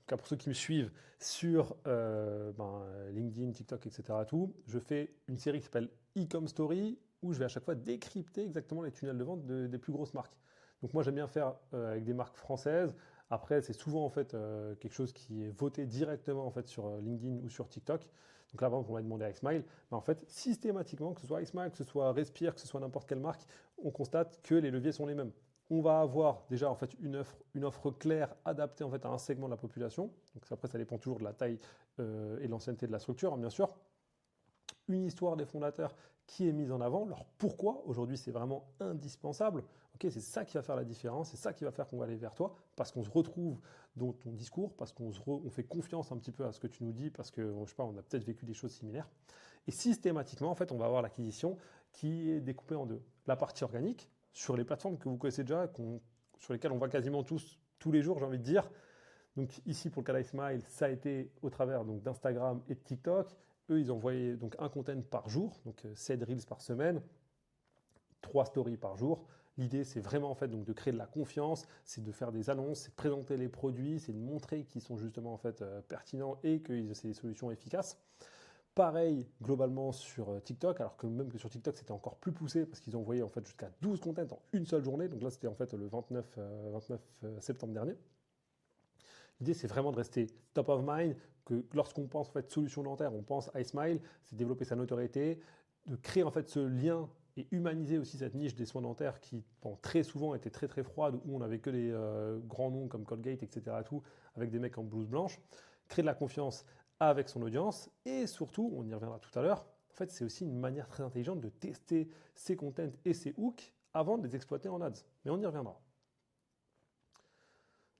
pour ceux qui me suivent sur LinkedIn, TikTok, etc., tout, je fais une série qui s'appelle E-Com Story où je vais à chaque fois décrypter exactement les tunnels de vente des plus grosses marques. Donc moi j'aime bien faire avec des marques françaises. Après c'est souvent en fait quelque chose qui est voté directement en fait sur LinkedIn ou sur TikTok. Donc là par exemple on va demander à Xmile, mais en fait systématiquement que ce soit Xmile, que ce soit Respire, que ce soit n'importe quelle marque, on constate que les leviers sont les mêmes. On va avoir déjà en fait une offre claire adaptée en fait à un segment de la population. Donc après ça dépend toujours de la taille et de l'ancienneté de la structure hein, bien sûr. Une histoire des fondateurs qui est mise en avant. Alors pourquoi aujourd'hui c'est vraiment indispensable? Ok, c'est ça qui va faire la différence, c'est ça qui va faire qu'on va aller vers toi, parce qu'on se retrouve dans ton discours, parce qu'on fait confiance un petit peu à ce que tu nous dis, parce que je sais pas, on a peut-être vécu des choses similaires. Et systématiquement, en fait, on va avoir l'acquisition qui est découpée en deux. La partie organique, sur les plateformes que vous connaissez déjà, sur lesquelles on va quasiment tous les jours, j'ai envie de dire. Donc ici, pour le cas d'iSmile, ça a été au travers d'Instagram et de TikTok. Eux, ils envoyaient donc un content par jour, donc 7 reels par semaine, 3 stories par jour. L'idée, c'est vraiment en fait donc de créer de la confiance, c'est de faire des annonces, c'est de présenter les produits, c'est de montrer qu'ils sont justement en fait pertinents et que c'est des solutions efficaces. Pareil globalement sur TikTok, alors que même que sur TikTok c'était encore plus poussé parce qu'ils envoyaient en fait jusqu'à 12 contents en une seule journée. Donc là c'était en fait le 29 septembre dernier. L'idée c'est vraiment de rester top of mind, que lorsqu'on pense en fait solution dentaire, on pense iSmile, c'est développer sa notoriété, de créer en fait ce lien et humaniser aussi cette niche des soins dentaires qui très souvent était très très froide, où on n'avait que les grands noms comme Colgate, etc. tout, avec des mecs en blouse blanche. Créer de la confiance avec son audience et surtout, on y reviendra tout à l'heure, en fait c'est aussi une manière très intelligente de tester ses contents et ses hooks avant de les exploiter en ads. Mais on y reviendra.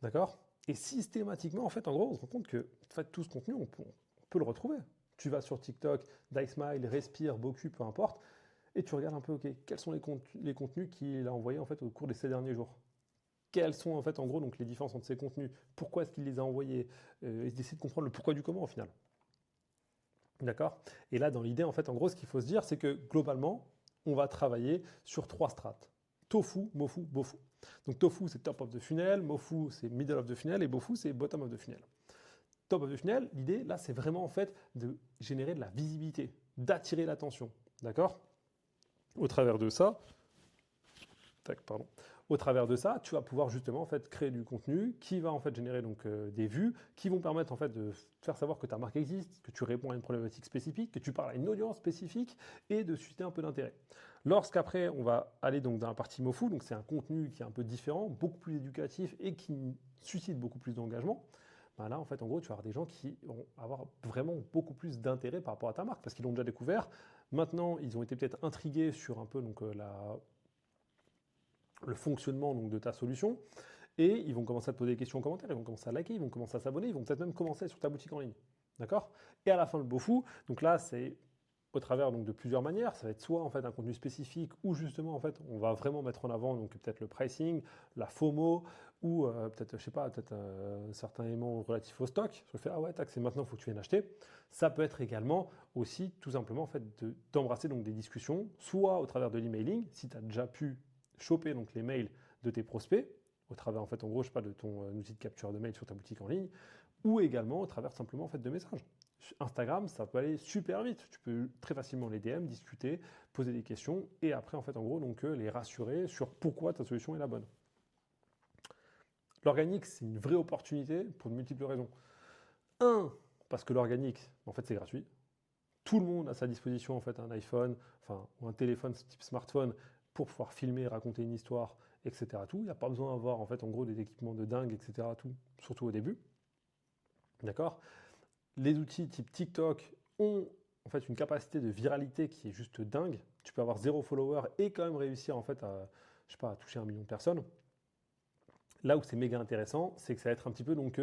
D'accord? Et systématiquement, en fait, en gros, on se rend compte que en fait, tout ce contenu, on peut le retrouver. Tu vas sur TikTok, d'iSmile, Respire, Boku, peu importe, et tu regardes un peu, ok, quels sont les contenus qu'il a envoyés en fait au cours de ces derniers jours. Quelles sont en fait en gros donc les différences entre ces contenus, pourquoi est-ce qu'il les a envoyés, et d'essayer de comprendre le pourquoi du comment au final. D'accord? Et là, dans l'idée, en fait, en gros, ce qu'il faut se dire, c'est que globalement, on va travailler sur 3 strates. Tofu, Mofu, Bofu. Donc Tofu, c'est top of the funnel, Mofu, c'est middle of the funnel, et Bofu, c'est bottom of the funnel. Top of the funnel, l'idée, là, c'est vraiment en fait de générer de la visibilité, d'attirer l'attention. D'accord? Au travers de ça, pardon. Au travers de ça, tu vas pouvoir justement en fait créer du contenu qui va en fait générer donc des vues, qui vont permettre en fait de faire savoir que ta marque existe, que tu réponds à une problématique spécifique, que tu parles à une audience spécifique et de susciter un peu d'intérêt. Lorsqu'après on va aller donc dans la partie Mofu, donc c'est un contenu qui est un peu différent, beaucoup plus éducatif et qui suscite beaucoup plus d'engagement. Ben là en fait en gros tu vas avoir des gens qui vont avoir vraiment beaucoup plus d'intérêt par rapport à ta marque parce qu'ils l'ont déjà découvert. Maintenant ils ont été peut-être intrigués sur un peu donc le fonctionnement donc, de ta solution, et ils vont commencer à te poser des questions en commentaire, ils vont commencer à liker, ils vont commencer à s'abonner, ils vont peut-être même commencer sur ta boutique en ligne. D'accord? Et à la fin, le beau fou, donc là, c'est au travers donc, de plusieurs manières. Ça va être soit en fait un contenu spécifique ou justement en fait on va vraiment mettre en avant donc peut-être le pricing, la FOMO ou peut-être je sais pas peut-être certains éléments relatifs au stock. Je fais ah ouais tac c'est maintenant il faut que tu viennes acheter. Ça peut être également aussi tout simplement en fait d'embrasser donc des discussions, soit au travers de l'emailing si tu as déjà pu choper donc les mails de tes prospects au travers en fait en gros je sais pas de ton outil de capture de mail sur ta boutique en ligne ou également au travers simplement en fait de messages. Instagram, ça peut aller super vite. Tu peux très facilement les DM, discuter, poser des questions et après en fait en gros donc les rassurer sur pourquoi ta solution est la bonne. L'organique, c'est une vraie opportunité pour de multiples raisons. Un, parce que l'organique, en fait, c'est gratuit. Tout le monde a à sa disposition en fait un iPhone, enfin ou un téléphone type smartphone pour pouvoir filmer, raconter une histoire, etc. Tout. Il n'y a pas besoin d'avoir en fait en gros des équipements de dingue, etc. Tout, surtout au début. D'accord? Les outils type TikTok ont en fait une capacité de viralité qui est juste dingue. Tu peux avoir 0 follower et quand même réussir en fait à, je sais pas, à toucher 1 million de personnes. Là où c'est méga intéressant, c'est que ça va être un petit peu donc,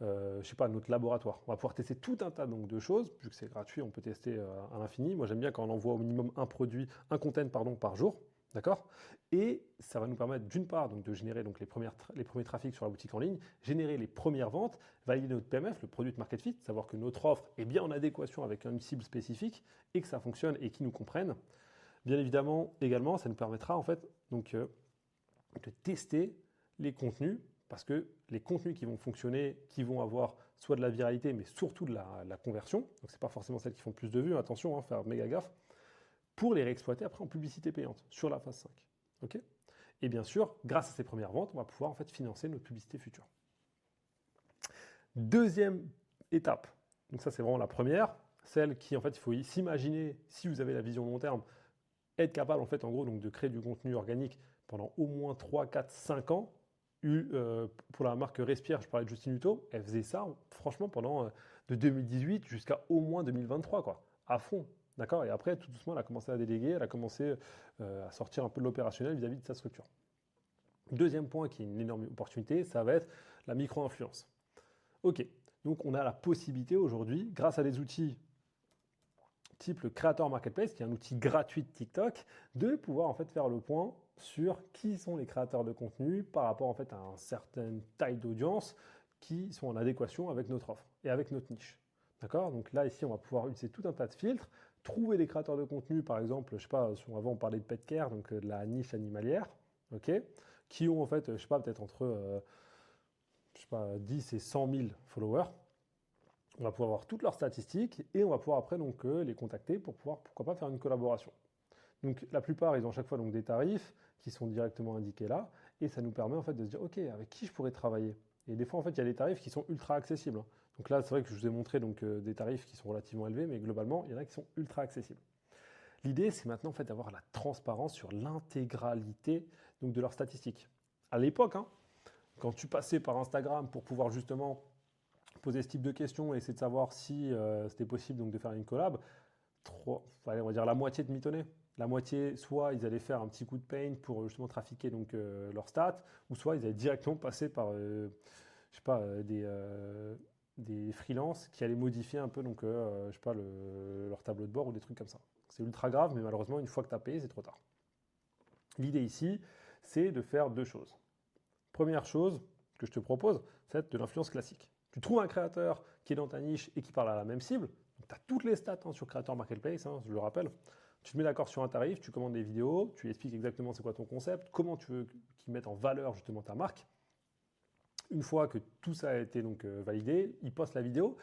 je sais pas, notre laboratoire. On va pouvoir tester tout un tas donc, de choses, vu que c'est gratuit, on peut tester à l'infini. Moi j'aime bien quand on envoie au minimum un produit, un content pardon, par jour, d'accord? Et ça va nous permettre d'une part donc, de générer donc, les premiers trafics sur la boutique en ligne, générer les premières ventes, valider notre PMF, le produit de market fit, savoir que notre offre est bien en adéquation avec une cible spécifique et que ça fonctionne et qu'ils nous comprennent. Bien évidemment, également, ça nous permettra en fait donc, de tester les contenus, parce que les contenus qui vont fonctionner, qui vont avoir soit de la viralité, mais surtout de la conversion, donc ce n'est pas forcément celles qui font plus de vues, attention, hein, faire méga gaffe, pour les réexploiter après en publicité payante sur la phase 5. Okay, et bien sûr, grâce à ces premières ventes, on va pouvoir en fait financer notre publicité future. Deuxième étape, donc ça c'est vraiment la première, celle qui en fait il faut s'imaginer, si vous avez la vision long terme, être capable en fait en gros donc de créer du contenu organique pendant au moins 3, 4, 5 ans. Pour la marque Respire, je parlais de Justine Hutto, elle faisait ça franchement pendant de 2018 jusqu'à au moins 2023, quoi, à fond. D'accord. Et après, tout doucement, elle a commencé à déléguer, elle a commencé à sortir un peu de l'opérationnel vis-à-vis de sa structure. Deuxième point qui est une énorme opportunité, ça va être la micro-influence. Ok, donc on a la possibilité aujourd'hui, grâce à des outils type le Creator Marketplace, qui est un outil gratuit de TikTok, de pouvoir en fait faire le point sur qui sont les créateurs de contenu par rapport en fait à une certaine taille d'audience qui sont en adéquation avec notre offre et avec notre niche. D'accord? Donc là, ici, on va pouvoir utiliser tout un tas de filtres, trouver des créateurs de contenu, par exemple, je sais pas, avant on parlait de pet care, donc de la niche animalière, ok, qui ont en fait, je sais pas, peut-être entre je sais pas, 10 et 100 000 followers. On va pouvoir voir toutes leurs statistiques et on va pouvoir après donc, les contacter pour pouvoir, pourquoi pas, faire une collaboration. Donc la plupart, ils ont à chaque fois donc, des tarifs qui sont directement indiqués là et ça nous permet en fait de se dire ok, avec qui je pourrais travailler. Et des fois en fait il y a des tarifs qui sont ultra accessibles. Hein. Donc là c'est vrai que je vous ai montré donc, des tarifs qui sont relativement élevés, mais globalement il y en a qui sont ultra accessibles. L'idée c'est maintenant en fait d'avoir la transparence sur l'intégralité donc, de leurs statistiques. À l'époque, hein, quand tu passais par Instagram pour pouvoir justement poser ce type de questions et essayer de savoir si c'était possible donc, de faire une collab, on va dire la moitié de mitonnés. La moitié, soit ils allaient faire un petit coup de paint pour justement trafiquer donc, leurs stats, ou soit ils allaient directement passer par je sais pas, des freelances qui allaient modifier un peu donc, je sais pas, leur tableau de bord ou des trucs comme ça. C'est ultra grave, mais malheureusement, une fois que tu as payé, c'est trop tard. L'idée ici, c'est de faire deux choses. Première chose que je te propose, c'est de l'influence classique. Tu trouves un créateur qui est dans ta niche et qui parle à la même cible. Tu as toutes les stats sur Creator Marketplace, hein, je le rappelle. Tu te mets d'accord sur un tarif, tu commandes des vidéos, tu expliques exactement c'est quoi ton concept, comment tu veux qu'ils mettent en valeur justement ta marque. Une fois que tout ça a été donc validé, ils postent la vidéo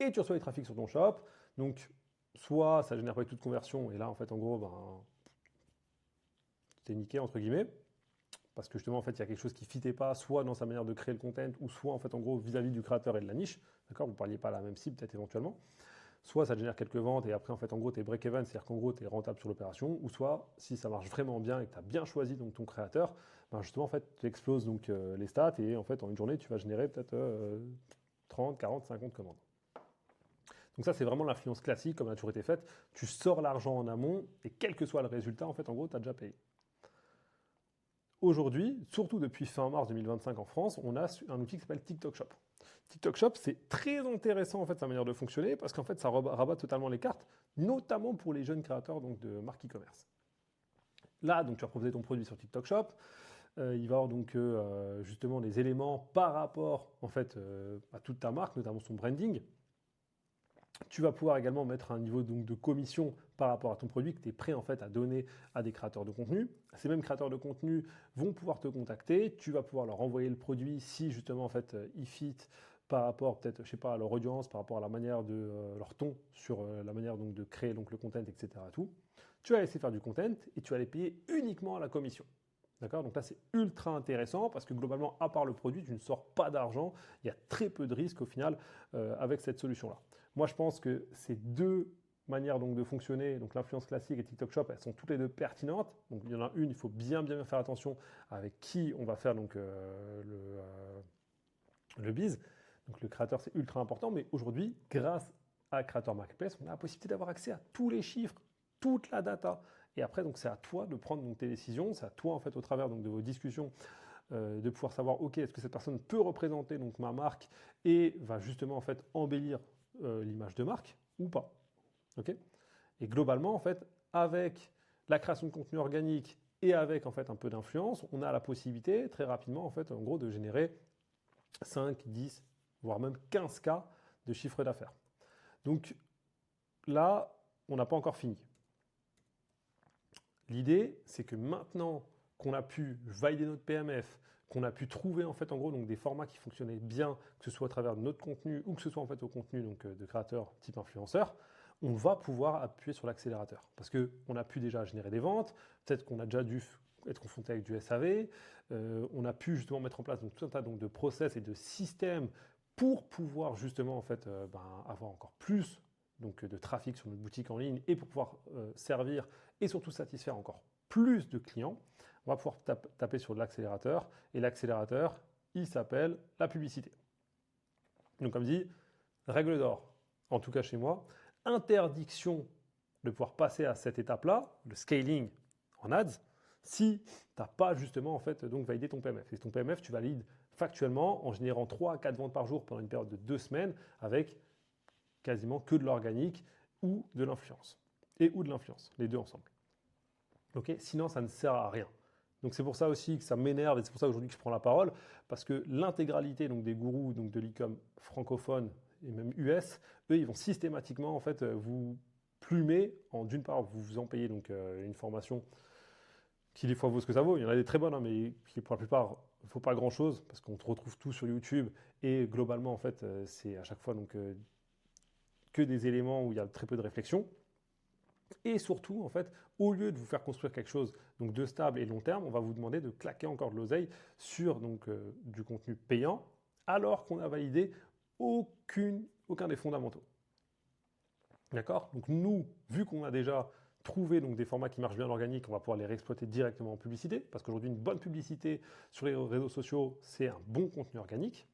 et tu reçois les trafics sur ton shop. Donc, soit ça génère pas toute conversion et là, en fait, en gros, ben, c'est niqué entre guillemets. Parce que justement, en fait, il y a quelque chose qui ne fitait pas, soit dans sa manière de créer le content, ou soit, en fait, en gros, vis-à-vis du créateur et de la niche. D'accord? Vous ne parliez pas à la même cible, peut-être éventuellement. Soit ça génère quelques ventes et après, en fait, en gros, tu es break-even, c'est-à-dire qu'en gros, tu es rentable sur l'opération. Ou soit, si ça marche vraiment bien et que tu as bien choisi donc, ton créateur, ben justement, en fait, tu exploses donc, les stats et en fait, en une journée, tu vas générer peut-être 30, 40, 50 commandes. Donc ça, c'est vraiment l'influence classique, comme elle a toujours été faite. Tu sors l'argent en amont et quel que soit le résultat, en fait, en gros, tu as déjà payé. Aujourd'hui, surtout depuis fin mars 2025 en France, on a un outil qui s'appelle TikTok Shop. TikTok Shop, c'est très intéressant en fait sa manière de fonctionner parce qu'en fait ça rabat totalement les cartes, notamment pour les jeunes créateurs donc, de marques e-commerce. Là, donc tu vas proposer ton produit sur TikTok Shop. Il va y avoir donc justement des éléments par rapport en fait à toute ta marque, notamment son branding. Tu vas pouvoir également mettre un niveau donc, de commission par rapport à ton produit que tu es prêt en fait à donner à des créateurs de contenu. Ces mêmes créateurs de contenu vont pouvoir te contacter. Tu vas pouvoir leur envoyer le produit si justement en fait ils fit par rapport peut-être je sais pas à leur audience, par rapport à la manière de leur ton sur la manière donc de créer donc le content, etc. Tout. Tu vas laisser faire du content et tu vas les payer uniquement à la commission. D'accord? Donc là, c'est ultra intéressant parce que globalement, à part le produit, tu ne sors pas d'argent. Il y a très peu de risques au final avec cette solution-là. Moi, je pense que ces deux manières donc, de fonctionner, donc l'influence classique et TikTok Shop, elles sont toutes les deux pertinentes. Donc il y en a une, il faut bien faire attention avec qui on va faire donc, le biz. Donc le créateur, c'est ultra important, mais aujourd'hui, grâce à Creator Marketplace, on a la possibilité d'avoir accès à tous les chiffres, toute la data. Et après, donc c'est à toi de prendre donc, tes décisions, c'est à toi en fait au travers donc, de vos discussions de pouvoir savoir, ok, est-ce que cette personne peut représenter donc ma marque et va justement en fait embellir l'image de marque ou pas. Ok. Et globalement en fait, avec la création de contenu organique et avec en fait un peu d'influence, on a la possibilité très rapidement en fait en gros de générer 5, 10, voire même 15K de chiffre d'affaires. Donc là, on n'a pas encore fini. L'idée, c'est que maintenant qu'on a pu valider notre PMF, qu'on a pu trouver en fait en gros donc des formats qui fonctionnaient bien, que ce soit à travers de notre contenu ou que ce soit en fait au contenu donc, de créateurs type influenceur, on va pouvoir appuyer sur l'accélérateur. Parce qu'on a pu déjà générer des ventes, peut-être qu'on a déjà dû être confronté avec du SAV, on a pu justement mettre en place donc, tout un tas donc, de process et de systèmes pour pouvoir justement en fait, avoir encore plus donc, de trafic sur notre boutique en ligne et pour pouvoir servir et surtout satisfaire encore plus de clients. On va pouvoir taper sur l'accélérateur et l'accélérateur, il s'appelle la publicité. Donc comme dit, règle d'or, en tout cas chez moi, interdiction de pouvoir passer à cette étape-là, le scaling en ads, si tu n'as pas justement en fait donc validé ton PMF. Et ton PMF, tu valides factuellement en générant 3 à 4 ventes par jour pendant une période de 2 semaines avec quasiment que de l'organique ou de l'influence. Et ou de l'influence, les deux ensemble. Okay, sinon, ça ne sert à rien. Donc c'est pour ça aussi que ça m'énerve et c'est pour ça aujourd'hui que je prends la parole, parce que l'intégralité donc, des gourous donc, de l'e-com francophone et même US, eux, ils vont systématiquement en fait, vous plumer en d'une part, vous vous en payez donc, une formation qui des fois vaut ce que ça vaut. Il y en a des très bonnes, hein, mais qui pour la plupart ne vaut pas grand-chose, parce qu'on retrouve tout sur YouTube et globalement, en fait, c'est à chaque fois donc, que des éléments où il y a très peu de réflexion. Et surtout, en fait, au lieu de vous faire construire quelque chose donc, de stable et long terme, on va vous demander de claquer encore de l'oseille sur donc, du contenu payant, alors qu'on a validé aucun des fondamentaux. D'accord? Donc nous, vu qu'on a déjà trouvé donc, des formats qui marchent bien en organique, on va pouvoir les réexploiter directement en publicité, parce qu'aujourd'hui, une bonne publicité sur les réseaux sociaux, c'est un bon contenu organique.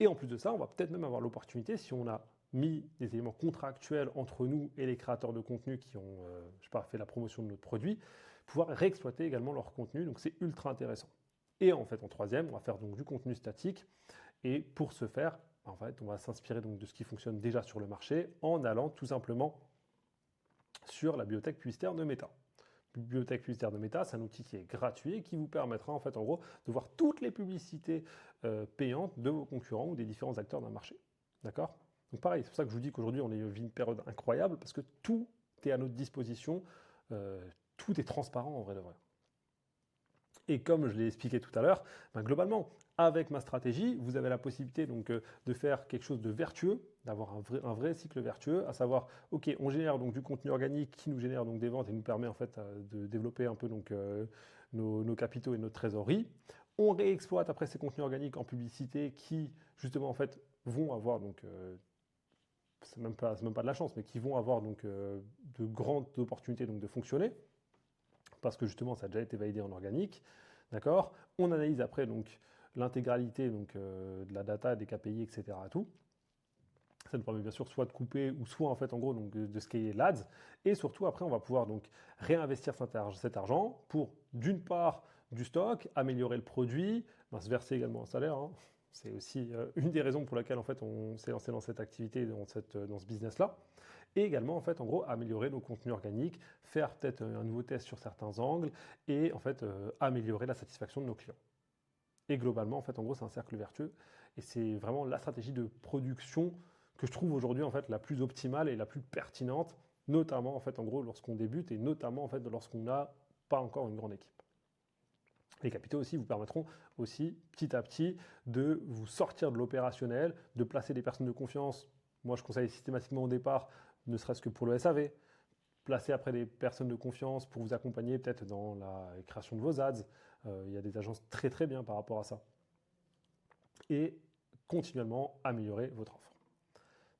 Et en plus de ça, on va peut-être même avoir l'opportunité, si on a mis des éléments contractuels entre nous et les créateurs de contenu qui ont fait la promotion de notre produit, pouvoir réexploiter également leur contenu. Donc c'est ultra intéressant. Et en fait, en troisième, on va faire donc du contenu statique. Et pour ce faire, en fait, on va s'inspirer donc de ce qui fonctionne déjà sur le marché en allant tout simplement sur la bibliothèque publicitaire de Meta. La bibliothèque publicitaire de Meta, c'est un outil qui est gratuit et qui vous permettra en fait en gros de voir toutes les publicités payantes de vos concurrents ou des différents acteurs d'un marché. D'accord? Donc pareil, c'est pour ça que je vous dis qu'aujourd'hui on vit une période incroyable parce que tout est à notre disposition, tout est transparent en vrai de vrai. Et comme je l'ai expliqué tout à l'heure, globalement, avec ma stratégie, vous avez la possibilité donc, de faire quelque chose de vertueux, d'avoir un vrai cycle vertueux, à savoir, ok, on génère donc du contenu organique qui nous génère donc des ventes et nous permet en fait de développer un peu donc, nos capitaux et notre trésorerie. On réexploite après ces contenus organiques en publicité qui justement en fait vont avoir donc c'est même pas de la chance, mais qui vont avoir donc de grandes opportunités donc de fonctionner parce que justement ça a déjà été validé en organique, d'accord. On analyse après donc l'intégralité donc de la data, des KPI, etc. Tout. Ça nous permet bien sûr soit de couper ou soit en fait en gros donc de scaler l'ADS et surtout après on va pouvoir donc réinvestir cet argent pour d'une part du stock, améliorer le produit, se verser également un salaire. Hein. C'est aussi une des raisons pour laquelle en fait on s'est lancé dans cette activité, dans ce business-là. Et également, en fait, en gros, améliorer nos contenus organiques, faire peut-être un nouveau test sur certains angles et en fait améliorer la satisfaction de nos clients. Et globalement, en fait, en gros, c'est un cercle vertueux et c'est vraiment la stratégie de production que je trouve aujourd'hui en fait la plus optimale et la plus pertinente, notamment en fait en gros lorsqu'on débute et notamment en fait lorsqu'on n'a pas encore une grande équipe. Les capitaux aussi vous permettront aussi petit à petit de vous sortir de l'opérationnel, de placer des personnes de confiance. Moi, je conseille systématiquement au départ, ne serait-ce que pour le SAV, placer après des personnes de confiance pour vous accompagner peut-être dans la création de vos ads. Il y a des agences très très bien par rapport à ça. Et continuellement améliorer votre offre.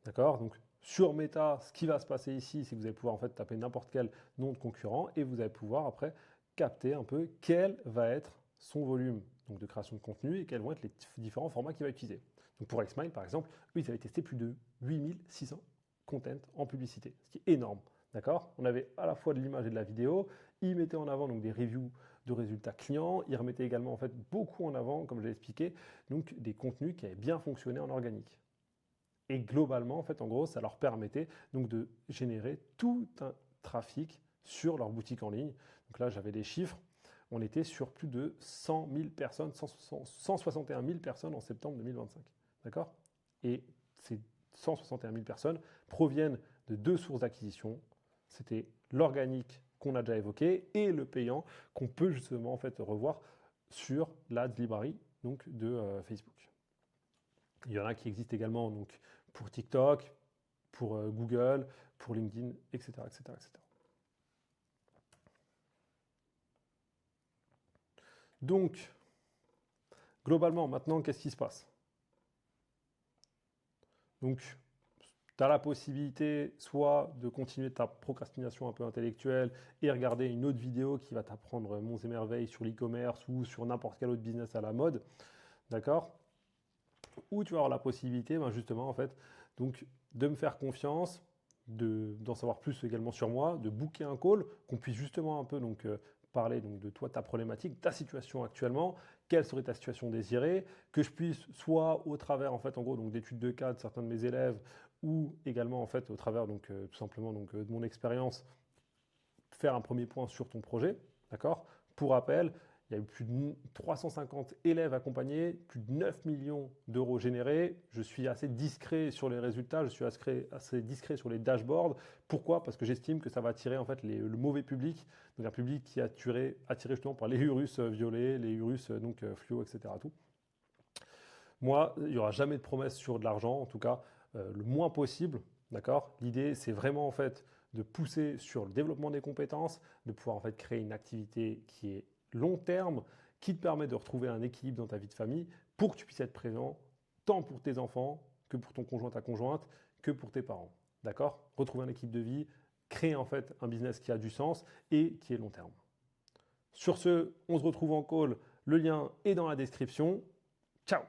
D'accord? Donc sur Meta, ce qui va se passer ici, c'est que vous allez pouvoir en fait taper n'importe quel nom de concurrent et vous allez pouvoir après capter un peu quel va être son volume donc de création de contenu et quels vont être les différents formats qu'il va utiliser. Donc pour Xmind, par exemple, eux, ils avaient testé plus de 8600 content en publicité, ce qui est énorme. D'accord? On avait à la fois de l'image et de la vidéo. Ils mettaient en avant donc des reviews de résultats clients. Ils remettaient également en fait beaucoup en avant, comme je l'ai expliqué, donc des contenus qui avaient bien fonctionné en organique. Et globalement, en fait, en gros, ça leur permettait donc de générer tout un trafic sur leur boutique en ligne. Donc là, j'avais des chiffres. On était sur plus de 100 000 personnes, 161 000 personnes en septembre 2025. D'accord? Et ces 161 000 personnes proviennent de deux sources d'acquisition. C'était l'organique qu'on a déjà évoqué et le payant qu'on peut justement en fait revoir sur l'Ads Library donc de Facebook. Il y en a qui existent également donc, pour TikTok, pour Google, pour LinkedIn, etc., etc., etc. Donc, globalement, maintenant, qu'est-ce qui se passe? Donc, tu as la possibilité soit de continuer ta procrastination un peu intellectuelle et regarder une autre vidéo qui va t'apprendre monts et merveilles sur l'e-commerce ou sur n'importe quel autre business à la mode, d'accord? Ou tu vas avoir la possibilité, ben justement, en fait, donc, de me faire confiance, d'en savoir plus également sur moi, de booker un call, qu'on puisse justement un peu donc, parler donc, de toi, ta problématique, ta situation actuellement, quelle serait ta situation désirée, que je puisse soit au travers en fait en gros donc d'études de cas de certains de mes élèves ou également en fait au travers donc tout simplement donc de mon expérience faire un premier point sur ton projet, d'accord? Pour rappel, il y a eu plus de 350 élèves accompagnés, plus de 9 millions d'euros générés. Je suis assez discret sur les résultats, je suis assez discret sur les dashboards. Pourquoi? Parce que j'estime que ça va attirer en fait le mauvais public, donc un public qui est attiré justement par les Urus violets, les Urus donc fluo, etc. Tout. Moi, il n'y aura jamais de promesse sur de l'argent, en tout cas le moins possible. D'accord? L'idée, c'est vraiment en fait de pousser sur le développement des compétences, de pouvoir en fait créer une activité qui est long terme, qui te permet de retrouver un équilibre dans ta vie de famille pour que tu puisses être présent tant pour tes enfants que pour ton conjoint, ta conjointe, que pour tes parents. D'accord? Retrouver un équilibre de vie, créer en fait un business qui a du sens et qui est long terme. Sur ce, on se retrouve en call. Le lien est dans la description. Ciao!